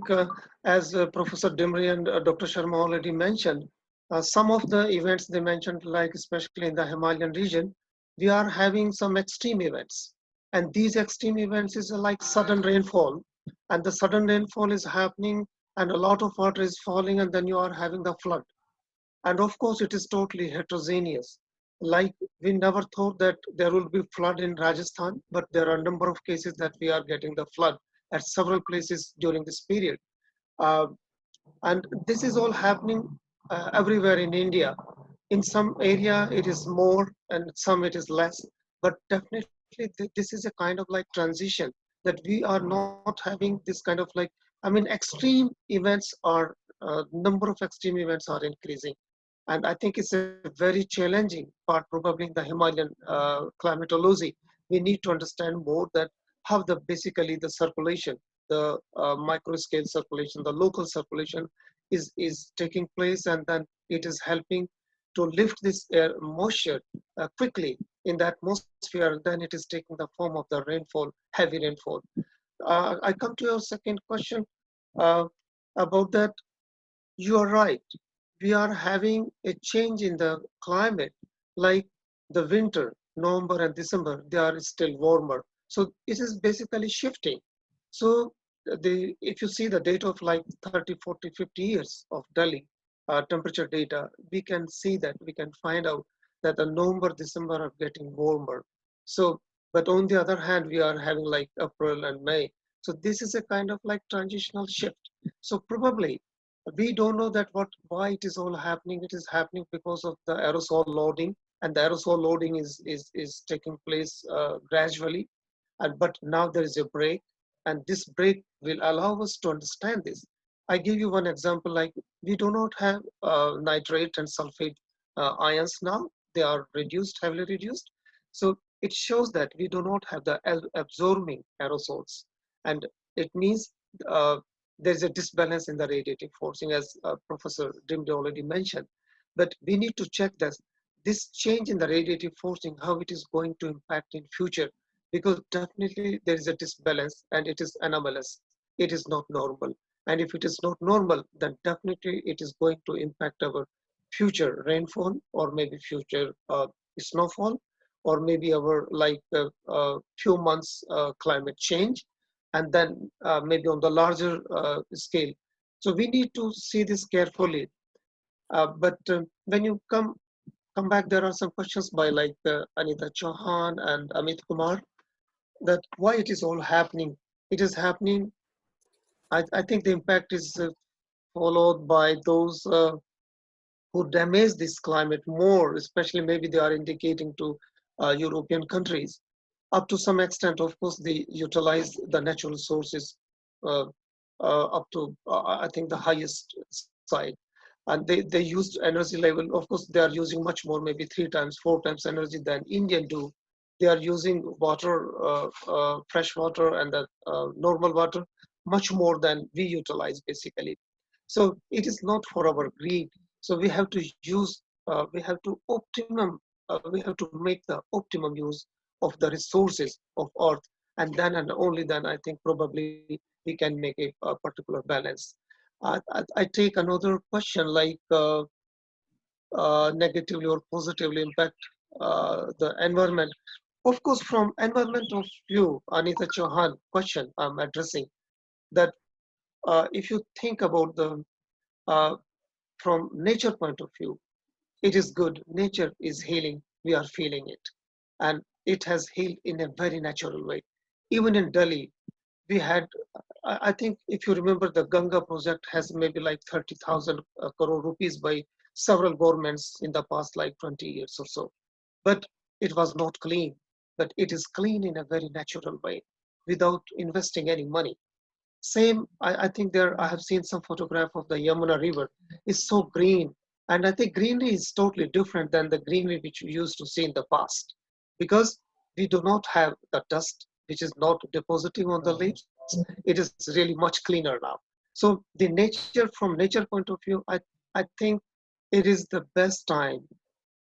as Professor Dimri and Dr. Sharma already mentioned, some of the events they mentioned, like especially in the Himalayan region, we are having some extreme events. And these extreme events is like sudden rainfall. And the sudden rainfall is happening and a lot of water is falling, and then you are having the flood. And of course, it is totally heterogeneous. Like we never thought that there will be flood in Rajasthan, but there are a number of cases that we are getting the flood at several places during this period. Uh, and this is all happening everywhere in India. In some area it is more and some it is less, but definitely this is a kind of like transition that we are not having this kind of like, I mean, extreme events are, number of extreme events are increasing. And I think it's a very challenging part, probably in the Himalayan climatology. We need to understand more that how the basically the circulation, the micro scale circulation, the local circulation is taking place, and then it is helping to lift this air moisture quickly in the atmosphere, and then it is taking the form of the rainfall, heavy rainfall. I come to your second question uh, about that. You are right. We are having a change in the climate, like the winter, November and December, they are still warmer. So it is basically shifting. So if you see the data of like 30, 40, 50 years of Delhi temperature data, we can see that, we can find out that the November, December are getting warmer. So, but on the other hand, we are having like April and May. So this is a kind of like transitional shift. So probably We don't know that why it is all happening. It is happening because of the aerosol loading, and the aerosol loading is taking place gradually. And but now there is a break, and this break will allow us to understand this. I give you one example. Like we do not have nitrate and sulfate ions now. They are reduced, heavily reduced. So it shows that we do not have the absorbing aerosols, and it means there's a disbalance in the radiative forcing, as Professor Dimri already mentioned. But we need to check this change in the radiative forcing, how it is going to impact in future, because definitely there is a disbalance and it is anomalous. It is not normal. And if it is not normal, then definitely it is going to impact our future rainfall, or maybe future snowfall, or maybe our few months climate change, and then maybe on the larger scale. So we need to see this carefully. But when you come back, there are some questions by Anita Chauhan and Amit Kumar, that why it is all happening. It is happening. I think the impact is followed by those who damage this climate more, especially maybe they are indicating to European countries. Up to some extent, of course, they utilize the natural sources uh, up to, I think, the highest side. And they used energy level. Of course, they are using much more, maybe 3 times, 4 times energy than Indian do. They are using water, fresh water and the normal water much more than we utilize basically. So it is not for our greed. So we have to use, we have to make the optimum use of the resources of Earth, and only then I think probably we can make a particular balance. I take another question like negatively or positively impact the environment. Of course, from environment of view, Anita Chauhan question I'm addressing, that if you think about the uh, from nature point of view, it is good. Nature is healing. We are feeling it, and it has healed in a very natural way. Even in Delhi, we had, I think, if you remember, the Ganga project has maybe like 30,000 crore rupees by several governments in the past like 20 years or so. But it was not clean. But it is clean in a very natural way, without investing any money. Same, I think there, I have seen some photograph of the Yamuna River. It's so green. And I think greenery is totally different than the greenery which we used to see in the past. Because we do not have the dust, which is not depositing on the leaves. It is really much cleaner now. So the nature, from nature point of view, I think it is the best time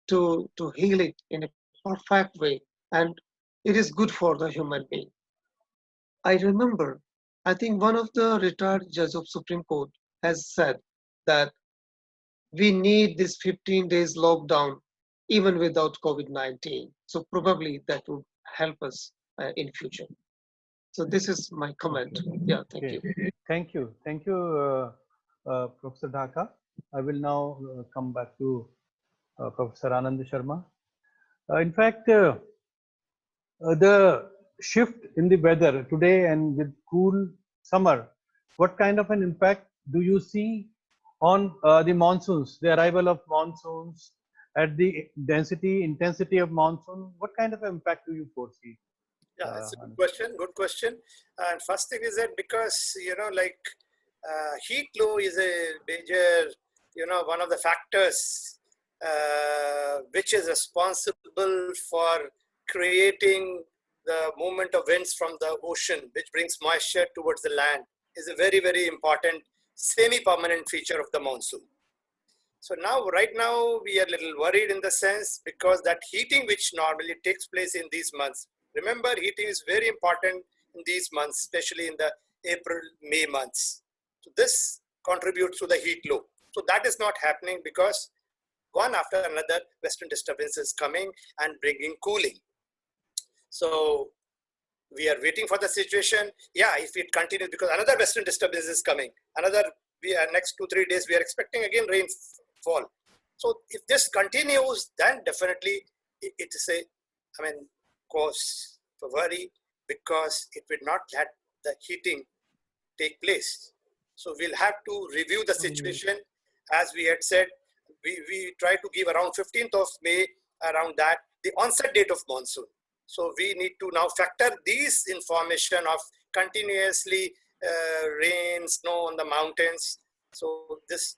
to heal it in a perfect way. And it is good for the human being. I remember, I think one of the retired judge of Supreme Court has said that we need this 15 days lockdown even without COVID-19. So probably that would help us in future. So this is my comment. Yeah, thank you. Thank you. Thank you, Professor Dhaka. I will now come back to Professor Anand Sharma. In fact, the shift in the weather today and with cool summer, what kind of an impact do you see on the monsoons, the arrival of monsoons, at the density, intensity of monsoon? What kind of impact do you foresee? Yeah, it's a good question. Good question. And first thing is that because, heat flow is a major, one of the factors which is responsible for creating the movement of winds from the ocean, which brings moisture towards the land, is a very, very important semi-permanent feature of the monsoon. So now, right now, we are a little worried in the sense because that heating which normally takes place in these months, remember heating is very important in these months, especially in the April, May months. So this contributes to the heat low. So that is not happening because one after another western disturbances coming and bringing cooling. So we are waiting for the situation. Yeah, if it continues, because another western disturbance is coming, next 2-3 days, we are expecting again rainfall. So if this continues, then definitely it is cause for worry, because it will not let the heating take place. So we'll have to review the situation. As we had said, we try to give around 15th of May, around that, the onset date of monsoon. So we need to now factor these information of continuously rain, snow on the mountains. So this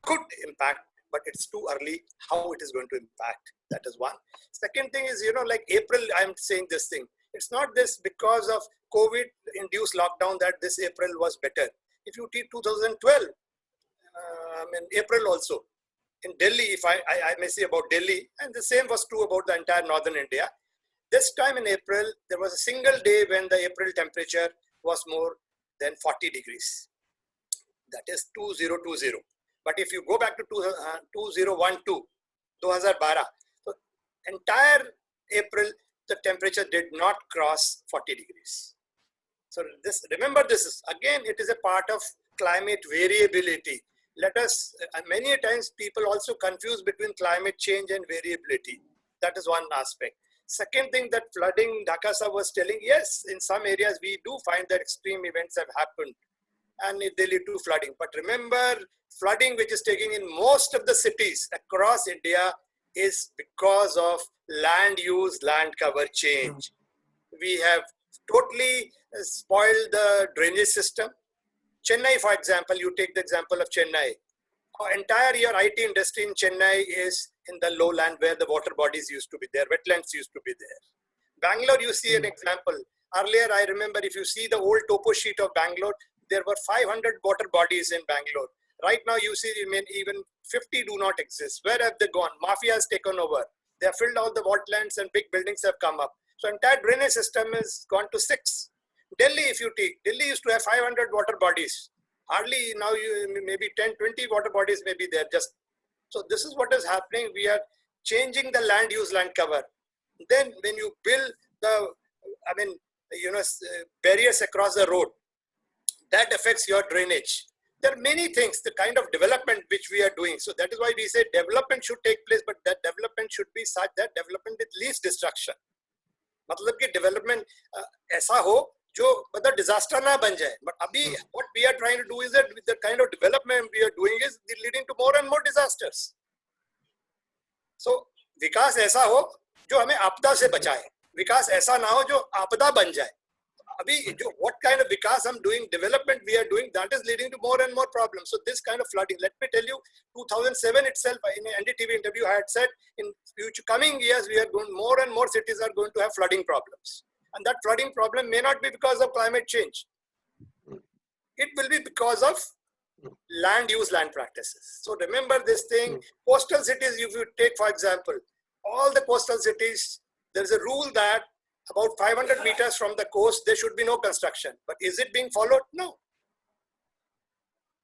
could impact, but it's too early how it is going to impact. That is one. Second thing is, like April, I'm saying this thing. It's not this because of COVID-induced lockdown that this April was better. If you take 2012, April also, in Delhi, if I may say about Delhi, and the same was true about the entire northern India. This time in April, there was a single day when the April temperature was more than 40 degrees. That is 2020. But if you go back to 2012, 2012, so entire April, the temperature did not cross 40 degrees. So remember this is, again, it is a part of climate variability. Let us, many times people also confuse between climate change and variability. That is one aspect. Second thing, that flooding Dhaka sir was telling, yes, in some areas we do find that extreme events have happened and they lead to flooding. But remember, flooding which is taking in most of the cities across India is because of land use, land cover change. We have totally spoiled the drainage system. Chennai, for example, you take the example of Chennai. Our entire your IT industry in Chennai is in the lowland where the water bodies used to be there, wetlands used to be there. Bangalore, you see an example. Earlier, I remember if you see the old topo sheet of Bangalore, there were 500 water bodies in Bangalore. Right now, you see, even 50 do not exist. Where have they gone? Mafia has taken over. They have filled out the wetlands and big buildings have come up. So entire drainage system has gone to 6. Delhi, if you take, Delhi used to have 500 water bodies. Hardly now, maybe 10, 20 water bodies may be there. Just so this is what is happening. We are changing the land use, land cover. Then when you build the, barriers across the road, that affects your drainage. There are many things, the kind of development which we are doing. So that is why we say development should take place, but that development should be such that development with least destruction. मतलब कि development ऐसा हो जो मतलब disaster ना बन जाए. But अभी what we are trying to do is that with the kind of development we are doing is leading to more and more disasters. So विकास ऐसा हो जो हमें आपदा से बचाए. विकास ऐसा ना हो जो आपदा बन जाए. Abhi, what kind of vikas I'm doing, development we are doing, that is leading to more and more problems. So this kind of flooding, let me tell you, 2007 itself, in an NDTV interview, I had said, in future coming years, we are going, more and more cities are going to have flooding problems. And that flooding problem may not be because of climate change. It will be because of land use, land practices. So remember this thing, coastal cities, if you take, for example, all the coastal cities, there's a rule that about 500 meters from the coast, there should be no construction. But is it being followed? No.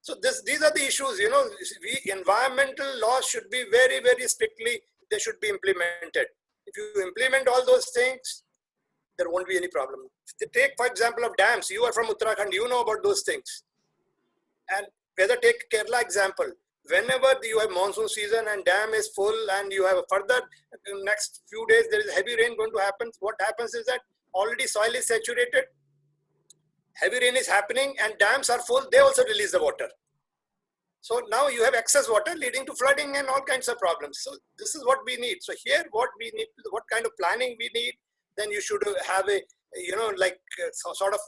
So these are the issues, environmental laws should be very, very strictly, they should be implemented. If you implement all those things, there won't be any problem. Take, for example, of dams. You are from Uttarakhand, you know about those things. And whether take Kerala example, whenever you have monsoon season and dam is full and you have a further next few days, there is heavy rain going to happen. What happens is that already soil is saturated, heavy rain is happening and dams are full, they also release the water. So now you have excess water leading to flooding and all kinds of problems. So this is what we need. So here what we need, what kind of planning we need, then you should have a, sort of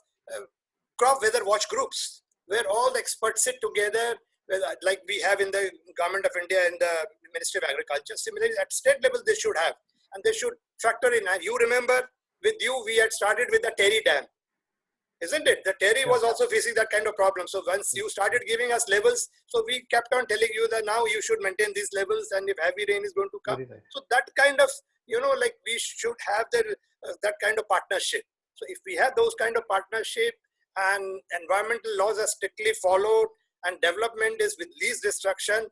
crop weather watch groups where all the experts sit together, like we have in the Government of India and the Ministry of Agriculture. Similarly, at state level, they should have, and they should factor in. And you remember, with you, we had started with the Terry Dam, isn't it? The Terry was also facing that kind of problem. So once you started giving us levels, so we kept on telling you that now you should maintain these levels, and if heavy rain is going to come, so that kind of, we should have that kind of partnership. So if we have those kind of partnership and environmental laws are strictly followed, and development is with least destruction,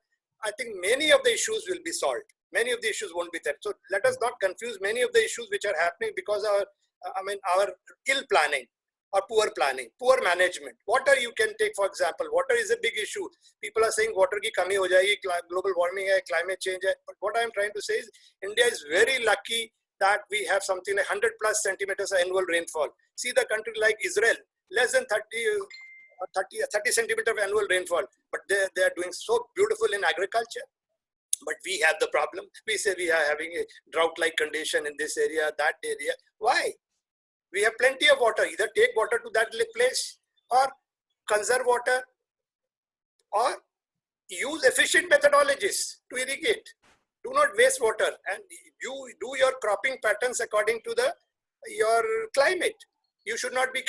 I think many of the issues will be solved. Many of the issues won't be there. So let us not confuse many of the issues which are happening because our ill planning or poor planning, poor management. Water you can take, for example, water is a big issue. People are saying water ki kami ho jayegi, global warming hai, climate change hai. But what I'm trying to say is India is very lucky that we have something like 100+ centimeters of annual rainfall. See the country like Israel, less than 30 30 centimeter of annual rainfall, but they are doing so beautiful in agriculture. But we have the problem. We say we are having a drought-like condition in this area, that area. Why? We have plenty of water. Either take water to that place or conserve water or use efficient methodologies to irrigate. Do not waste water, and you do your cropping patterns according to your climate. You should not be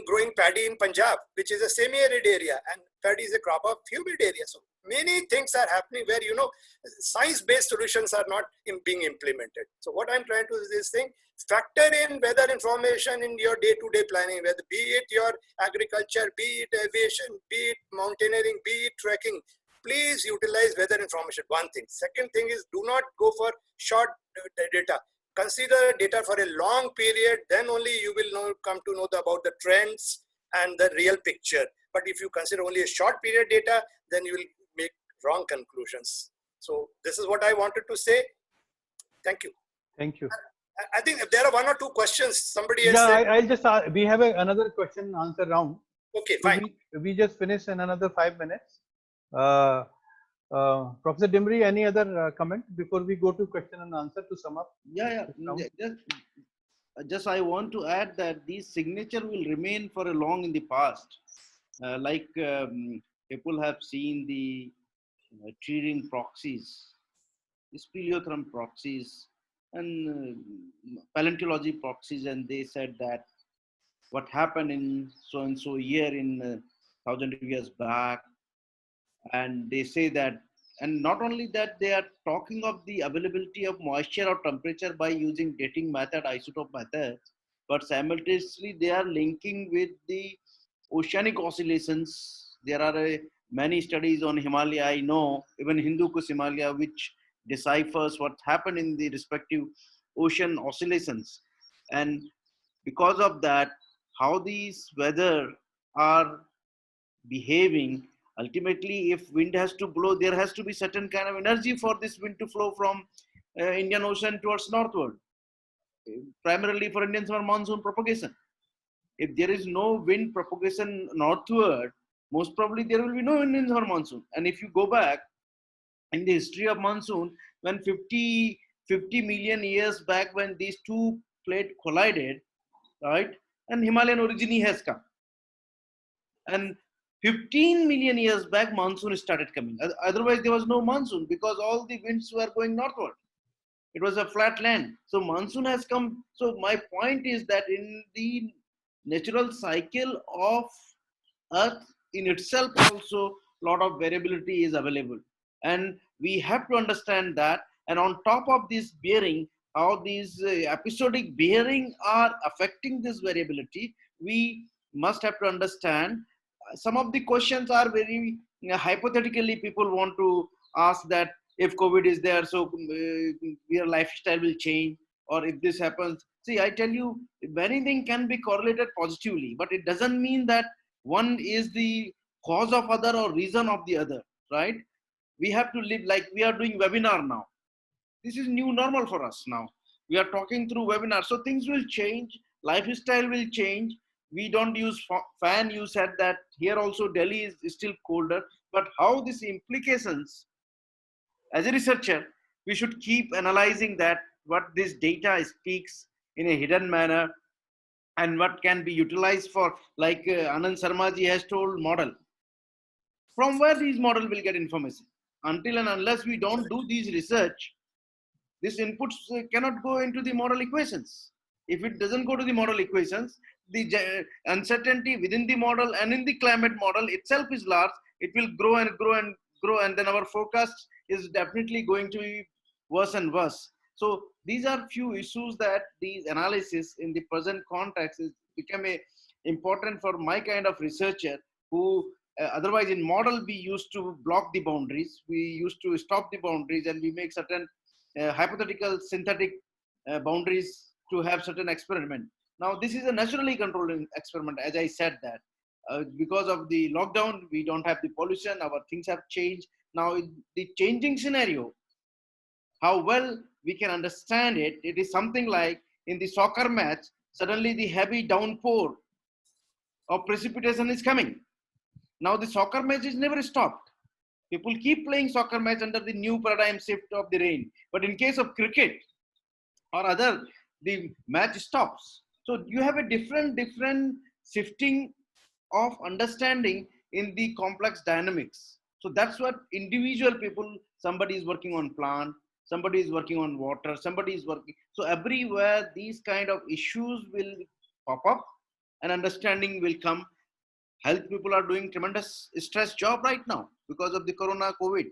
growing paddy in Punjab, which is a semi-arid area, and paddy is a crop of humid area. So many things are happening where, you know, science-based solutions are not being implemented. So what I'm trying to do is this thing, factor in weather information in your day-to-day planning, whether be it your agriculture, be it aviation, be it mountaineering, be it trekking. Please utilize weather information, one thing. Second thing is, do not go for short data. Consider data for a long period, then only you will come to know about the trends and the real picture. But if you consider only a short period data, then you will make wrong conclusions. So this is what I wanted to say. Thank you. Thank you. I think there are one or two questions. Somebody has Yeah, said. I'll just, we have another question answer round. Okay, So fine. we just finished in another 5 minutes. Professor Dimri, any other comment before we go to question and answer to sum up? Yeah. Just I want to add that these signature will remain for a long in the past. People have seen the tree ring proxies, speleotherm proxies, and paleontology proxies, and they said that what happened in so and so year in 1,000 years back, and they say that, and not only that, they are talking of the availability of moisture or temperature by using dating method, isotope method, but simultaneously they are linking with the oceanic oscillations. There are many studies on Himalaya, I know, even Hindu Kush Himalaya, which deciphers what happened in the respective ocean oscillations. And because of that, how these weather are behaving, ultimately, if wind has to blow, there has to be certain kind of energy for this wind to flow from Indian Ocean towards northward, primarily for Indian summer monsoon propagation. If there is no wind propagation northward, most probably there will be no Indian summer monsoon. And if you go back in the history of monsoon, when 50 million years back, when these two plates collided, right, and Himalayan orogeny has come. And 15 million years back, monsoon started coming. Otherwise, there was no monsoon because all the winds were going northward. It was a flat land. So monsoon has come. So my point is that in the natural cycle of Earth in itself also, a lot of variability is available. And we have to understand that. And on top of this bearing, how these episodic bearing are affecting this variability, we must have to understand. Some of the questions are very hypothetically, people want to ask that if COVID is there, so your lifestyle will change, or if this happens. See, I tell you, many things can be correlated positively, but it doesn't mean that one is the cause of other or reason of the other, right? We have to live like we are doing webinar now. This is new normal for us now. We are talking through webinar. So things will change. Lifestyle will change. We don't use fan. You said that here also Delhi is still colder. But how these implications, as a researcher, we should keep analyzing that what this data speaks in a hidden manner and what can be utilized for, like Anand Sarmaji has told, model. From where these model will get information? Until and unless we don't do these research, these inputs cannot go into the model equations. If it doesn't go to the model equations, the uncertainty within the model and in the climate model itself is large. It will grow and grow and grow, and then our forecast is definitely going to be worse and worse. So these are few issues that these analysis in the present context is become important for my kind of researcher who otherwise in model we used to block the boundaries, we used to stop the boundaries, and we make certain hypothetical synthetic boundaries to have certain experiment. Now this is a naturally controlled experiment, as I said that. Because of the lockdown, we don't have the pollution, our things have changed. Now in the changing scenario, how well we can understand it, it is something like in the soccer match, suddenly the heavy downpour of precipitation is coming. Now the soccer match is never stopped. People keep playing soccer match under the new paradigm shift of the rain. But in case of cricket or other, the match stops. So you have a different shifting of understanding in the complex dynamics. So that's what individual people, somebody is working on plant, somebody is working on water, somebody is working. So everywhere these kind of issues will pop up and understanding will come. Health people are doing tremendous stress job right now because of the corona COVID.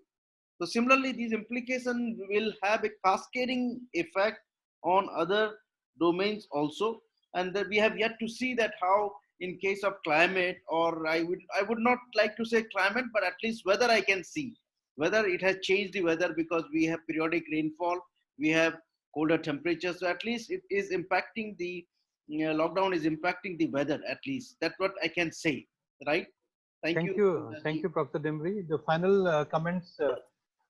So similarly, these implications will have a cascading effect on other domains also. And that we have yet to see that how in case of climate, or I would not like to say climate, but at least weather I can see. Whether it has changed the weather because we have periodic rainfall, we have colder temperatures. So at least it is impacting the lockdown is impacting the weather at least. That's what I can say, right? Thank you. Thank you, Professor Dimri. The final comments,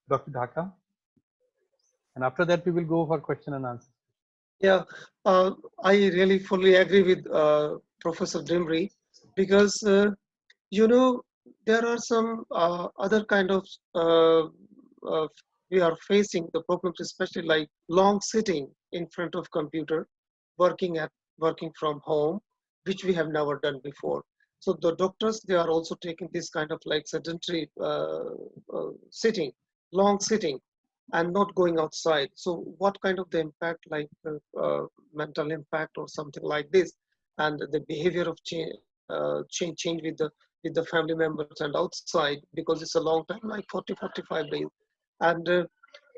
Dr. Dhaka. And after that, we will go for question and answer. Yeah, I really fully agree with Professor Dimri, because there are some other kind of we are facing the problems, especially like long sitting in front of computer, working from home, which we have never done before. So the doctors, they are also taking this kind of like sedentary sitting, long sitting, and not going outside. So what kind of the impact, like mental impact or something like this, and the behavior of change with the family members and outside, because it's a long time, like 40-45 days. And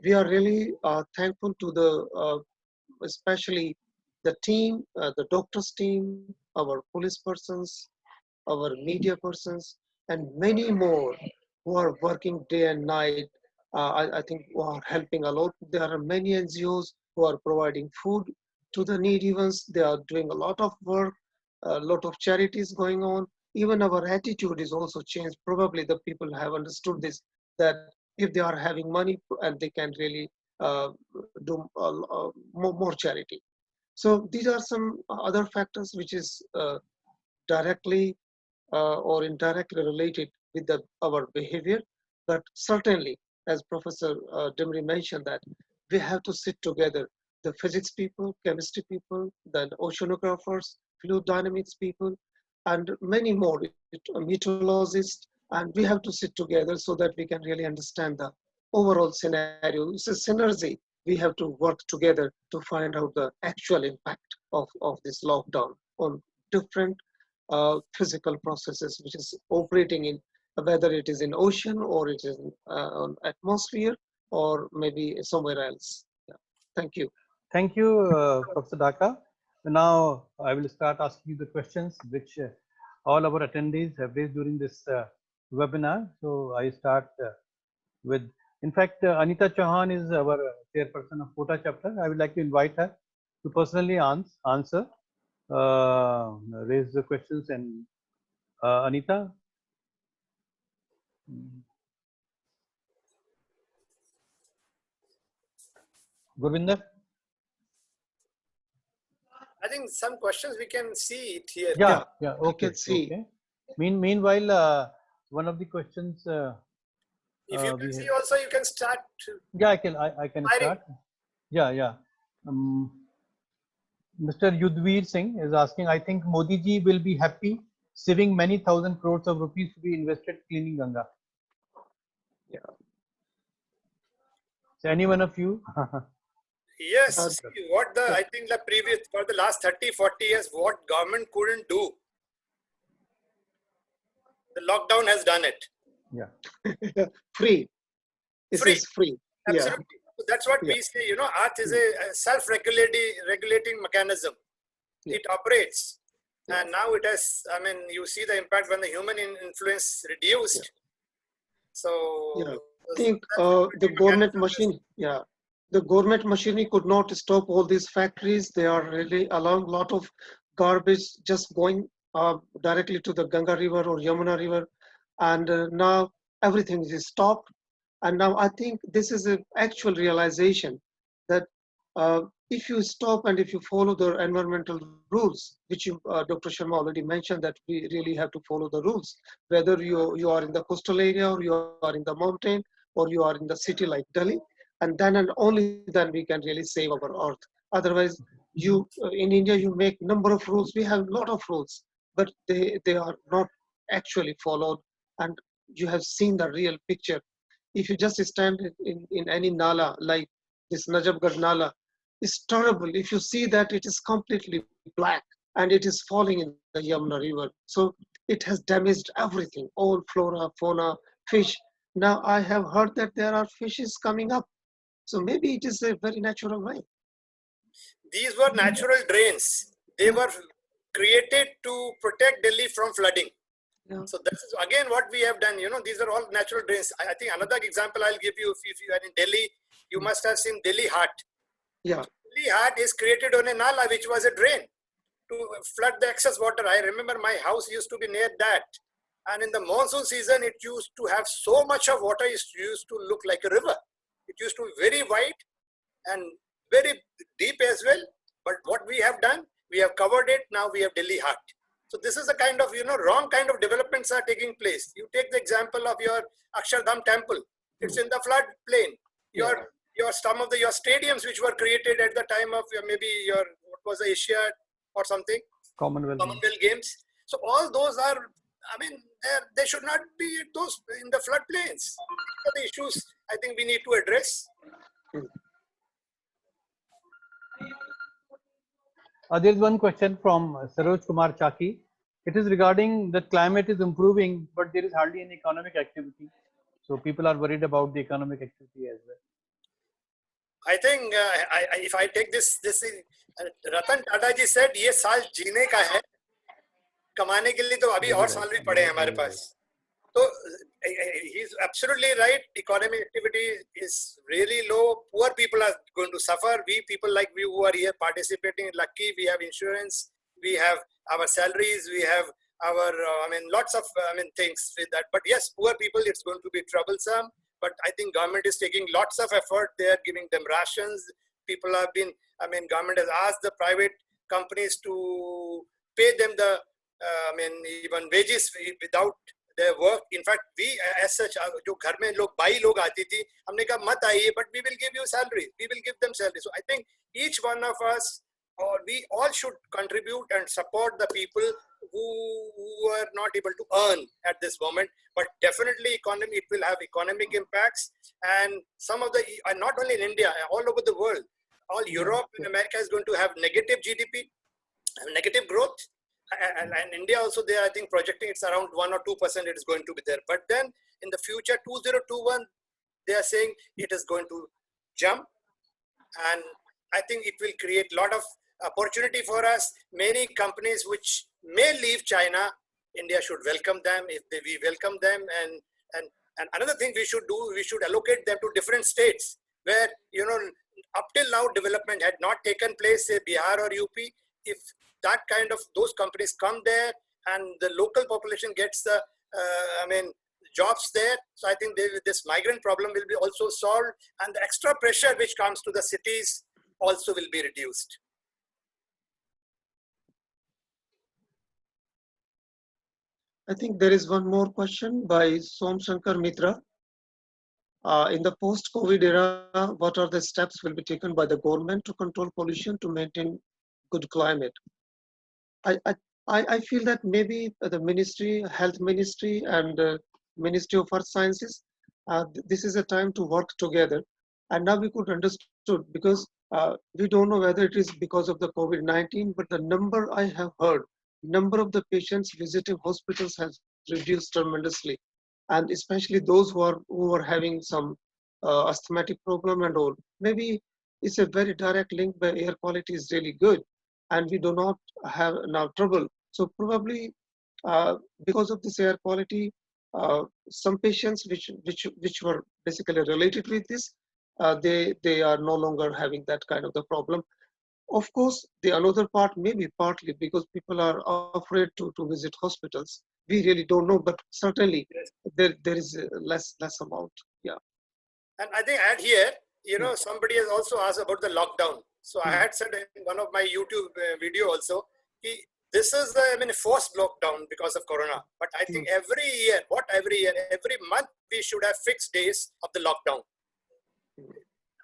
we are really thankful to the especially the team, the doctors team, our police persons, our media persons, and many more who are working day and night. I think who are helping a lot. There are many NGOs who are providing food to the needy ones. They are doing a lot of work, a lot of charities going on. Even our attitude is also changed. Probably the people have understood this, that if they are having money and they can really do more charity. So these are some other factors which is directly or indirectly related with our behavior. But certainly, as Professor Dimri mentioned, that we have to sit together, the physics people, chemistry people, then oceanographers, fluid dynamics people, and many more, meteorologists, and we have to sit together so that we can really understand the overall scenario. It's a synergy. We have to work together to find out the actual impact of this lockdown on different physical processes which is operating in, whether it is in ocean or it is in atmosphere or maybe somewhere else. Yeah. Thank you. Thank you, Professor Dhaka. Now I will start asking you the questions which all our attendees have raised during this webinar. So I start with, in fact, Anita Chauhan is our chairperson of Kota chapter. I would like to invite her to personally answer, raise the questions. And Anita. Gurvinder. I think some questions we can see it here. Yeah. Okay. You can see. Okay. Meanwhile, one of the questions. If you can see also, you can start. Yeah, I can start. Yeah. Mr. Yudhvir Singh is asking, I think Modi ji will be happy saving many thousand crores of rupees to be invested cleaning Ganga. Yeah. So any one of you? Yes, see, I think for the last 30-40 years, what government couldn't do, the lockdown has done it. Yeah. Free. This is free. Absolutely. Yeah. So that's what we say, Earth is a self-regulating mechanism. Yeah. It operates. And now it has, you see the impact when the human influence reduced. Yeah. So I think the government machine, the government machinery could not stop all these factories. They are really allowing a lot of garbage just going directly to the Ganga River or Yamuna River. And now everything is stopped. And now I think this is an actual realization that if you stop and if you follow the environmental rules, which Dr. Sharma already mentioned, that we really have to follow the rules, whether you are in the coastal area or you are in the mountain or you are in the city like Delhi, and only then we can really save our earth. Otherwise, in India you make number of rules. We have a lot of rules, but they are not actually followed, and you have seen the real picture. If you just stand in any nala like this Najafgarh Nala, is terrible. If you see that, it is completely black and it is falling in the Yamuna River. So it has damaged everything, all flora, fauna, fish. Now I have heard that there are fishes coming up. So maybe it is a very natural way. These were natural drains. They were created to protect Delhi from flooding. Yeah. So this is again what we have done. These are all natural drains. I think another example I'll give you, if you are in Delhi, you must have seen Delhi Hat. Yeah. Delhi Hat is created on a nala, which was a drain to flood the excess water. I remember my house used to be near that. And in the monsoon season, it used to have so much of water, it used to look like a river. It used to be very wide and very deep as well. But what we have done, we have covered it. Now we have Delhi Hat. So this is a kind of, wrong kind of developments are taking place. You take the example of your Akshardham temple. It's in the flood plain. Your stadiums which were created at the time of what was the Asia or something? Commonwealth. Commonwealth Games. So all those are, they should not be those in the floodplains. These are the issues I think we need to address. There is one question from Saroj Kumar Chaki. It is regarding that climate is improving, but there is hardly any economic activity. So people are worried about the economic activity as well. I think if I take this thing, Ratan Tata ji said, "ये साल जीने का है, कमाने के लिए तो अभी और साल भी पड़े हैं हमारे पास." So he's absolutely right. Economic activity is really low. Poor people are going to suffer. We people like we who are here participating, lucky we have insurance, we have our salaries, we have our lots of things with that. But yes, poor people, it's going to be troublesome. But I think government is taking lots of effort. They are giving them rations. People have been, government has asked the private companies to pay them the, even wages without their work. In fact, we as such, जो घर में लोग 22 लोग आती थी, हमने कहा मत आइए, but we will give you salary. We will give them salary. So I think each one of us, or we all should contribute and support the people who are not able to earn at this moment. But definitely economy, it will have economic impacts. And some of the, not only in India, all over the world, all Europe and America is going to have negative GDP, negative growth. And India also, they are, I think, projecting it's around 1 or 2% it is going to be there. But then in the future, 2021, they are saying it is going to jump. And I think it will create a lot of opportunity for us. Many companies which may leave China, India should welcome them. We welcome them. And another thing we should do, we should allocate them to different states where, up till now development had not taken place, say Bihar or UP. If that kind of those companies come there and the local population gets the jobs there, so I think this migrant problem will be also solved, and the extra pressure which comes to the cities also will be reduced. I think there is one more question by Som Shankar Mitra. In the post-COVID era, what are the steps will be taken by the government to control pollution to maintain good climate? I feel that maybe the ministry, health ministry and Ministry of Earth Sciences, this is a time to work together. And now we could understood, because we don't know whether it is because of the COVID-19, but the number I have heard, number of the patients visiting hospitals has reduced tremendously. And especially those who are having some asthmatic problem and all. Maybe it's a very direct link where air quality is really good and we do not have now trouble. So probably because of this air quality, some patients which were basically related with this, they are no longer having that kind of the problem. Of course, the another part may be partly because people are afraid to visit hospitals. We really don't know, but certainly there is less amount. Yeah. And I think add here, you know, somebody has also asked about the lockdown. So I had said in one of my YouTube video also, this is the, I mean, forced lockdown because of Corona. But I think every year, every month, we should have fixed days of the lockdown.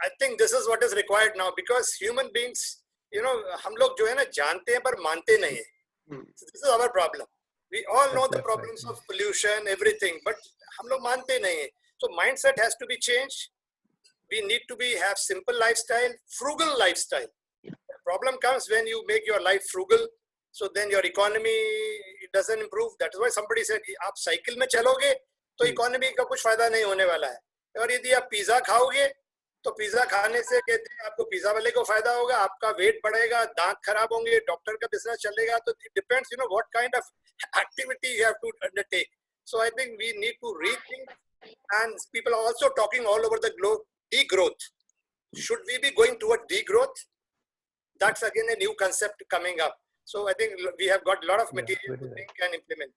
I think this is what is required now because human beings, you know, हम लोग जो है ना जानते हैं पर मानते नहीं हैं. So this is our problem. We all know the problems of pollution, everything, but हम लोग मानते नहीं हैं. So mindset has to be changed. We need to have simple lifestyle, frugal lifestyle. The problem comes when you make your life frugal, so then your economy doesn't improve. That is why somebody said, आप cycle में चलोगे तो economy का कुछ फायदा नहीं होने वाला है. और यदि आप पिज्जा खाओगे तो पिज्जा खाने से कहते हैं आपको पिज्जा वाले को फायदा होगा, आपका वेट बढ़ेगा, दांत खराब होंगे, डॉक्टर का बिजनेस चलेगा. तो it depends, you know, what kind of activity you have to undertake. So I think we need to rethink, and people are also talking all over the globe, degrowth. Should we be going toward degrowth? That's again a new concept coming up. So I think we have got a lot of material to think and implement.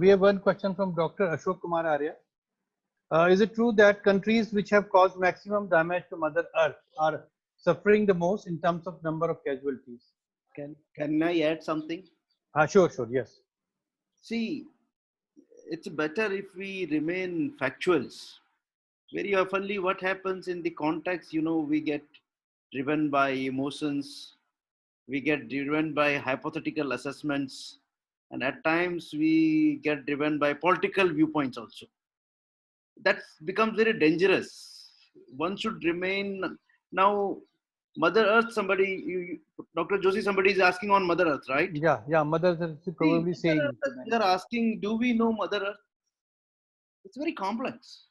We have one question from Dr. Ashok Kumar Arya. Is it true that countries which have caused maximum damage to Mother Earth are suffering the most in terms of number of casualties? Can I add something? Sure, yes. See, it's better if we remain factuals. Very oftenly, what happens in the context, you know, we get driven by emotions, we get driven by hypothetical assessments, and at times we get driven by political viewpoints also. That becomes very dangerous. One should remain. Now, Mother Earth, Dr. Joshi, somebody is asking on Mother Earth, right? Yeah, Mother Earth is probably saying. They are asking, do we know Mother Earth? It's very complex.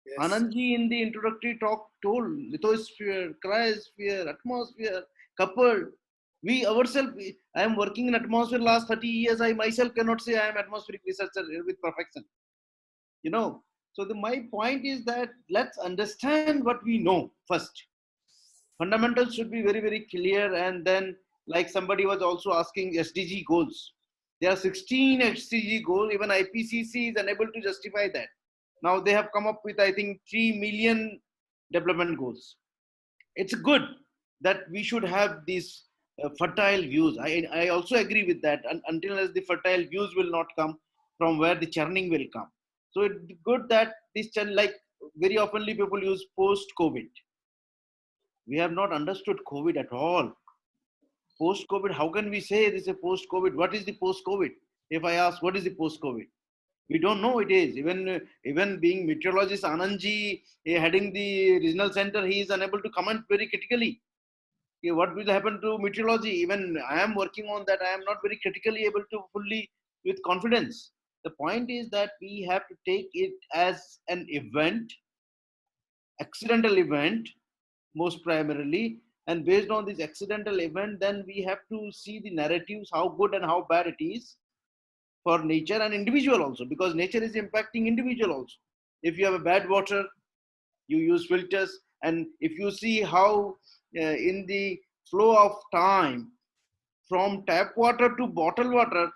Yes. Anandji in the introductory talk told lithosphere, cryosphere, atmosphere, coupled. We ourselves, I am working in atmosphere last 30 years. I myself cannot say I am atmospheric researcher with perfection. You know, so my point is that let's understand what we know first. Fundamentals should be very, very clear. And then, like somebody was also asking SDG goals. There are 16 SDG goals. Even IPCC is unable to justify that. Now they have come up with, I think, 3 million development goals. It's good that we should have these fertile views. I also agree with that. Until as the fertile views will not come from where the churning will come. So it's good that this churn, like very oftenly people use post-COVID. We have not understood COVID at all. Post-COVID, how can we say this is a post-COVID? What is the post-COVID? If I ask, what is the post-COVID? We don't know it is. Even being meteorologist, Anandji, heading the regional center, he is unable to comment very critically. What will happen to meteorology? Even I am working on that. I am not very critically able to fully with confidence. The point is that we have to take it as an event, accidental event, most primarily. And based on this accidental event, then we have to see the narratives, how good and how bad it is for nature and individual also, because nature is impacting individual also. If you have a bad water, you use filters. And if you see how in the flow of time from tap water to bottled water,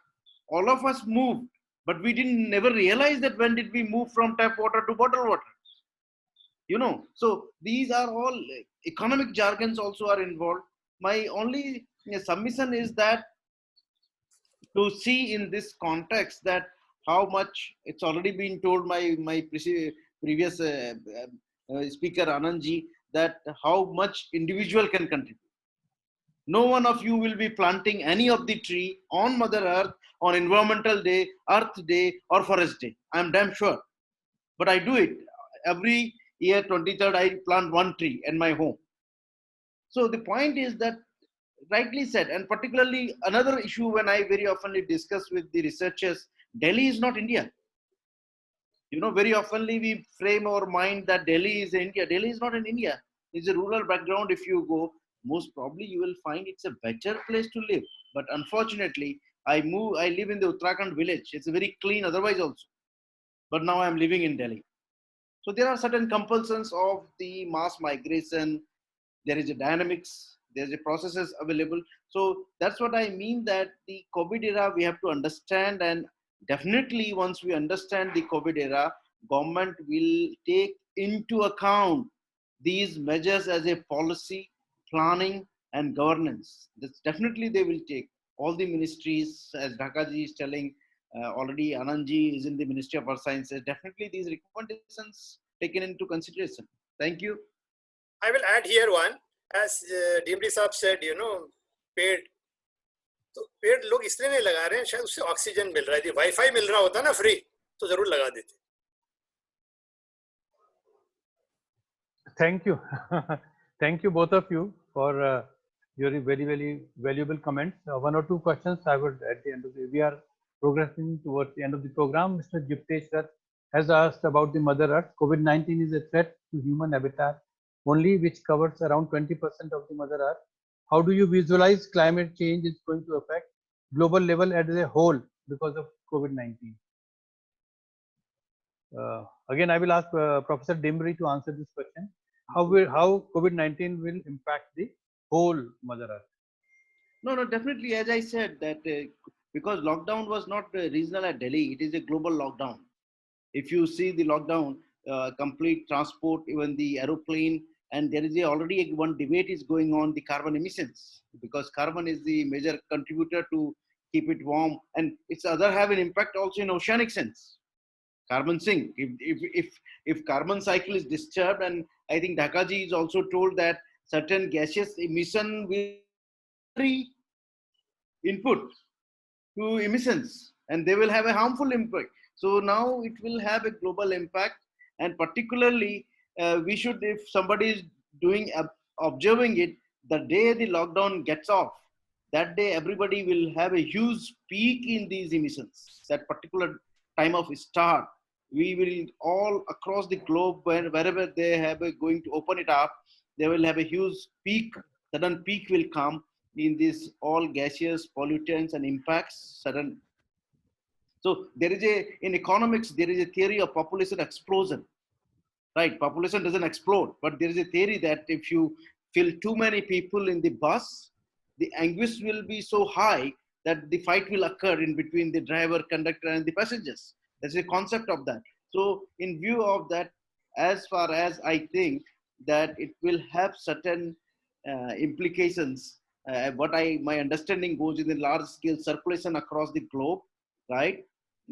all of us moved, but we never realize that when did we move from tap water to bottled water. You know, so these are all economic jargons also are involved. My only submission is that to see in this context that how much it's already been told by my previous speaker Anandji, that how much individual can contribute. No one of you will be planting any of the tree on Mother Earth on Environmental Day, Earth Day, or Forest Day. I'm damn sure. But I do it. Every year, 23rd, I plant one tree in my home. So the point is that, rightly said, and particularly another issue when I very oftenly discuss with the researchers, Delhi is not India. You know, very oftenly we frame our mind that Delhi is India. Delhi is not in India. It's a rural background. If you go, most probably you will find it's a better place to live. But unfortunately, I live in the Uttarakhand village. It's very clean otherwise also. But now I'm living in Delhi. So there are certain compulsions of the mass migration. There is a dynamics. There's a processes available. So that's what I mean, that the COVID era we have to understand, and definitely once we understand the COVID era, government will take into account these measures as a policy, planning, and governance. That's definitely they will take. All the ministries, as Dhakaji is telling, already Anandji is in the Ministry of Earth Sciences. Definitely these recommendations taken into consideration. Thank you. I will add here one, as Dimri Saab said, पेड़ तो पेड़ लोग इसलिए नहीं लगा रहे हैं, शायद उससे ऑक्सीजन मिल रहा है। यदि वाईफाई मिल रहा होता ना फ्री तो जरूर लगा देते। Thank you. Thank you both of you for your very, very valuable comments. One or two questions I would at the end of the, we are progressing towards the end of the program. Mr. Jiptesh Rath has asked about the Mother Earth. COVID-19 is a threat to human habitat only, which covers around 20% of the Mother Earth. How do you visualize climate change is going to affect global level as a whole because of COVID-19? Again, I will ask Professor Dimri to answer this question. How COVID-19 will impact the whole Mother Earth? No, definitely. As I said, that because lockdown was not regional at Delhi, it is a global lockdown. If you see the lockdown, complete transport, even the aeroplane, and there is already one debate is going on, the carbon emissions, because carbon is the major contributor to keep it warm, and it's other have an impact also in oceanic sense. Carbon sink. If carbon cycle is disturbed, and I think Dhakaji is also told that certain gaseous emission will input to emissions, and they will have a harmful impact. So now it will have a global impact, and particularly we should, if somebody is doing observing it, the day the lockdown gets off, that day everybody will have a huge peak in these emissions. That particular time of start, we will all across the globe, wherever they have going to open it up, they will have a huge peak. Sudden peak will come in this all gaseous pollutants and impacts sudden. So there is in economics, there is a theory of population explosion, right? Population doesn't explode, but there is a theory that if you fill too many people in the bus, the anguish will be so high that the fight will occur in between the driver, conductor, and the passengers. That's the concept of that. So in view of that, as far as I think that it will have certain implications, my understanding goes in the large scale circulation across the globe, right?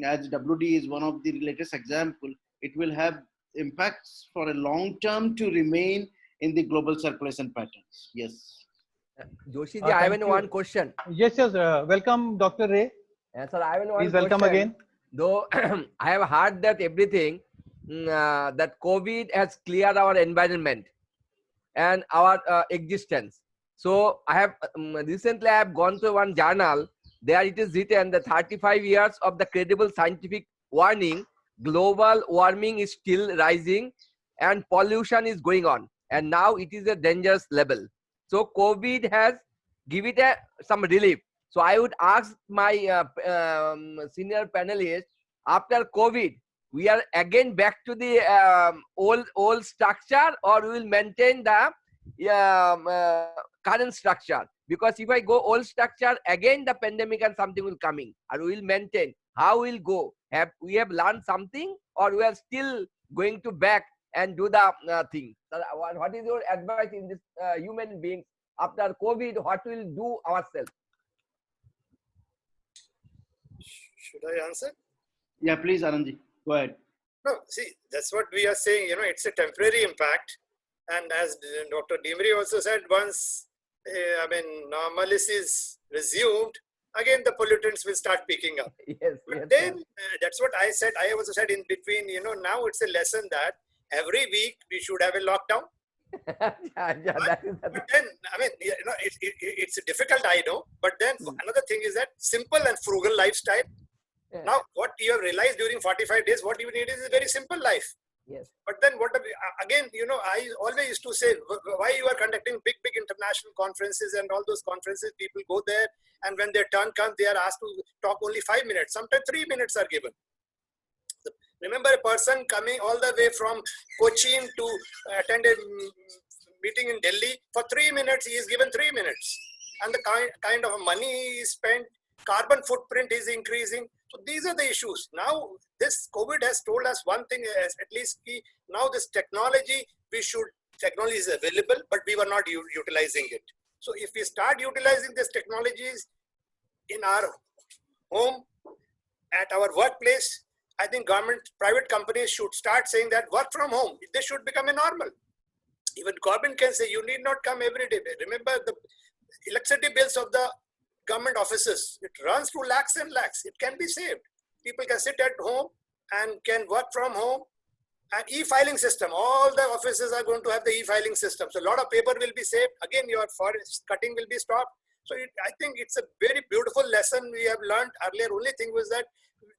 As WD is one of the latest example, it will have impacts for a long term to remain in the global circulation patterns. Yes. Joshi ji, I have one question. Yes, welcome, Dr. Ray. Sir, I have one Please welcome question. again. Though I have heard that everything, that COVID has cleared our environment and our existence. So I have recently I have gone to one journal. There it is written that 35 years of the credible scientific warning, global warming is still rising and pollution is going on. And now it is a dangerous level. So COVID has given it some relief. So I would ask my senior panelists, after COVID, we are again back to the old structure, or we will maintain the current structure? Because if I go old structure, again the pandemic and something will coming, and we will maintain. How will go? We have learned something, or we are still going to back and do the thing? So what is your advice in this human beings after COVID? What will do ourselves? Should I answer? Yeah, please, Anandji, go ahead. No, see, that's what we are saying. It's a temporary impact, and as Dr. Dimri also said, once normalcy is resumed, again the pollutants will start picking up. Yes, but then that's what I said. I also said in between. Now it's a lesson that every week we should have a lockdown. But then, it's difficult, I know. But then another thing is that simple and frugal lifestyle. Yeah. Now, what you have realized during 45 days, what you need is a very simple life. Yes. But then again, I always used to say, why you are conducting big international conferences, and all those conferences, people go there, and when their turn comes, they are asked to talk only 5 minutes. Sometimes 3 minutes are given. Remember a person coming all the way from Cochin to attend a meeting in Delhi. For 3 minutes, he is given 3 minutes. And the kind of money is spent, carbon footprint is increasing. So these are the issues. Now, this COVID has told us one thing, at least now this technology is available, but we were not utilizing it. So if we start utilizing these technologies in our home, at our workplace, I think private companies should start saying that work from home, this should become a normal. Even government can say you need not come every day. Remember the electricity bills of the government offices, it runs through lakhs and lakhs. It can be saved. People can sit at home and can work from home. And e-filing system, all the offices are going to have the e-filing system. So a lot of paper will be saved. Again, your forest cutting will be stopped. So I think it's a very beautiful lesson we have learned earlier. Only thing was that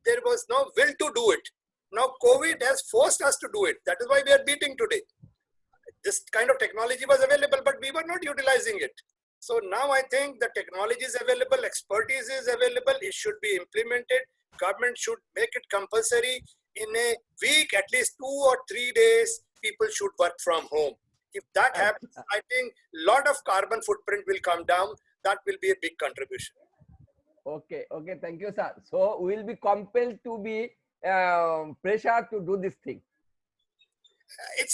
there was no will to do it. Now COVID has forced us to do it. That is why we are meeting today. This kind of technology was available, but we were not utilizing it. So now I think the technology is available, expertise is available, it should be implemented. Government should make it compulsory. In a week, at least 2 or 3 days, people should work from home. If that happens, I think a lot of carbon footprint will come down. That will be a big contribution. Okay, thank you, sir. So we will be compelled to be pressure to do this thing. I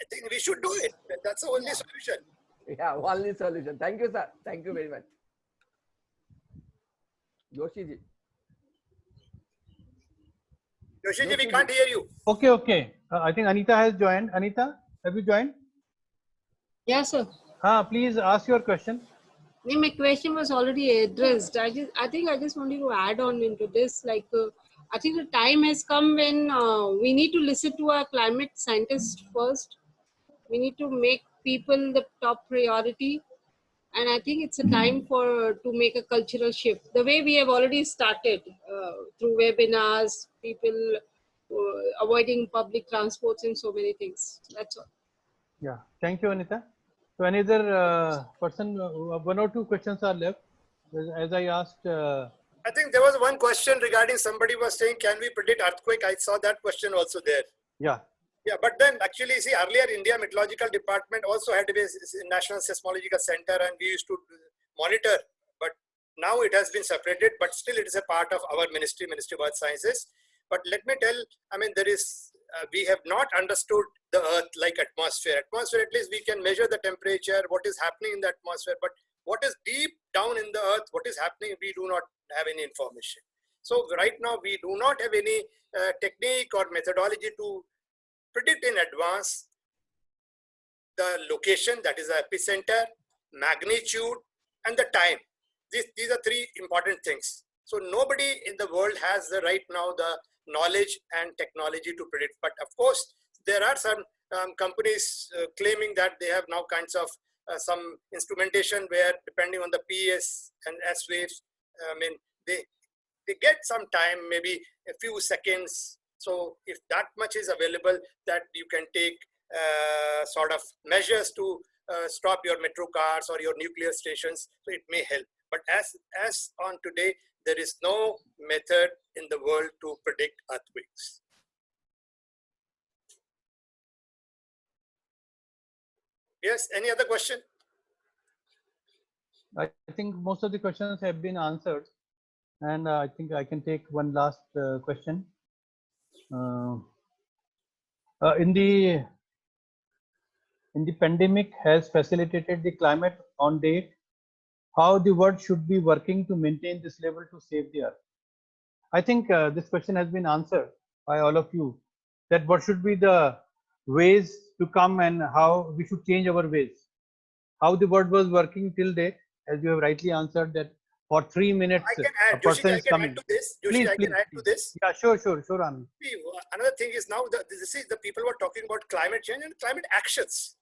think we should do it. That's the only solution. Yeah, only solution. Thank you, sir. Thank you very much. Joshi ji. Joshi ji, we can't hear you. Okay. I think Anita has joined. Anita, have you joined? Yes, sir. Please ask your question. My question was already addressed. I think I just wanted to add on into this. I think the time has come when we need to listen to our climate scientists first. We need to make people the top priority. And I think it's a time to make a cultural shift. The way we have already started through webinars, people avoiding public transports and so many things. That's all. Yeah, thank you, Anita. So another person, 1 or 2 questions are left. As I asked. I think there was one question regarding somebody was saying, can we predict earthquake? I saw that question also there. Yeah. Yeah, but then actually, see, earlier India Meteorological Department also had a National Seismological Center and we used to monitor, but now it has been separated, but still it is a part of our Ministry of Earth Sciences. But let me tell, we have not understood the Earth like atmosphere. Atmosphere, at least we can measure the temperature, what is happening in the atmosphere, but what is deep down in the Earth, what is happening, we do not have any information. So right now, we do not have any technique or methodology to predict in advance the location, that is the epicenter, magnitude, and the time. These are 3 important things. So nobody in the world has right now the knowledge and technology to predict. But of course, there are some companies claiming that they have now kinds of some instrumentation where depending on the PS and S waves, they get some time, maybe a few seconds. So if that much is available, that you can take sort of measures to stop your metro cars or your nuclear stations, so it may help. But as on today, there is no method in the world to predict earthquakes. Yes, any other question? I think most of the questions have been answered. And I think I can take one last question. In the pandemic has facilitated the climate on date, how the world should be working to maintain this level to save the earth. I think this question has been answered by all of you, that what should be the ways to come and how we should change our ways. How the world was working till date, as you have rightly answered, that for 3 minutes I can add, a person Joshi, is I can coming. add to this. Joshi, Please, I can add to this. Yeah, sure, Anand. See, another thing is now this is the people were talking about climate change and climate actions.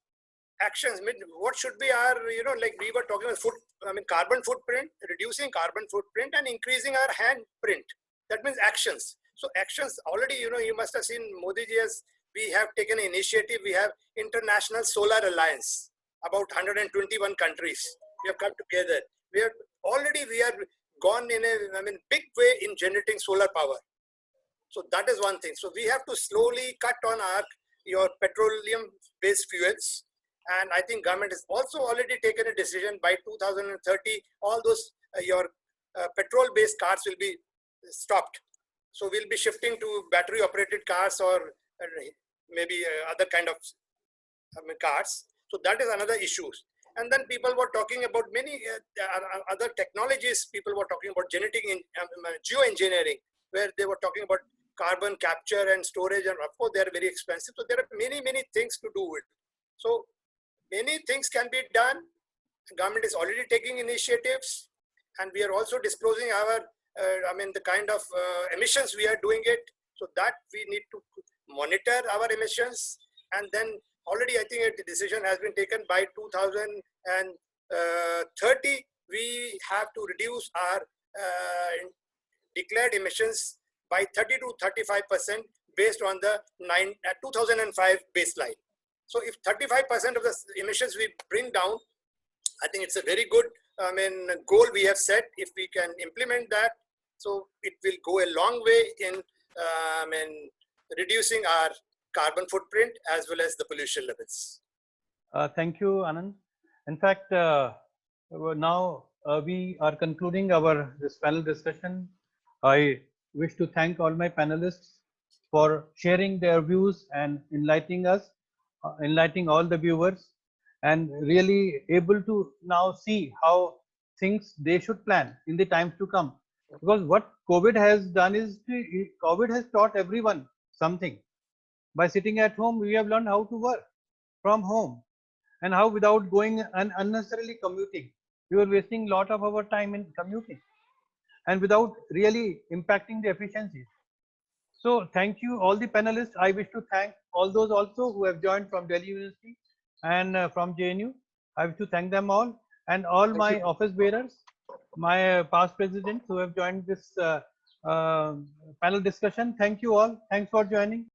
Actions, what should be our, like we were talking about carbon footprint, reducing carbon footprint and increasing our handprint. That means actions. So actions already, you must have seen Modi ji has, we have taken an initiative. We have International Solar Alliance, about 121 countries. We have come together. We are gone in a big way in generating solar power. So that is one thing. So we have to slowly cut on your petroleum-based fuels. And I think government has also already taken a decision by 2030, all those your petrol-based cars will be stopped. So we'll be shifting to battery operated cars or maybe other kind of cars. So that is another issue. And then people were talking about many other technologies. People were talking about geoengineering, where they were talking about carbon capture and storage, and of course they are very expensive. So there are many things to do with. So many things can be done. The government is already taking initiatives, and we are also disclosing our the kind of emissions we are doing it, so that we need to monitor our emissions. And then already I think a decision has been taken by 2030 we have to reduce our declared emissions by 30 to 35% based on the 2005 baseline. So if 35% of the emissions we bring down, I think it's a very good goal we have set. If we can implement that, so it will go a long way in reducing our carbon footprint as well as the pollution levels. Thank you, Anand. In fact, now we are concluding this panel discussion. I wish to thank all my panelists for sharing their views and enlightening us, enlightening all the viewers, and really able to now see how things they should plan in the times to come. Because what COVID has done is, COVID has taught everyone something. By sitting at home, we have learned how to work from home, and how without going and unnecessarily commuting. We were wasting a lot of our time in commuting and without really impacting the efficiencies. So thank you all the panelists. I wish to thank all those also who have joined from Delhi University and from JNU. I wish to thank them all, and all my office bearers, my past presidents who have joined this panel discussion. Thank you all. Thanks for joining.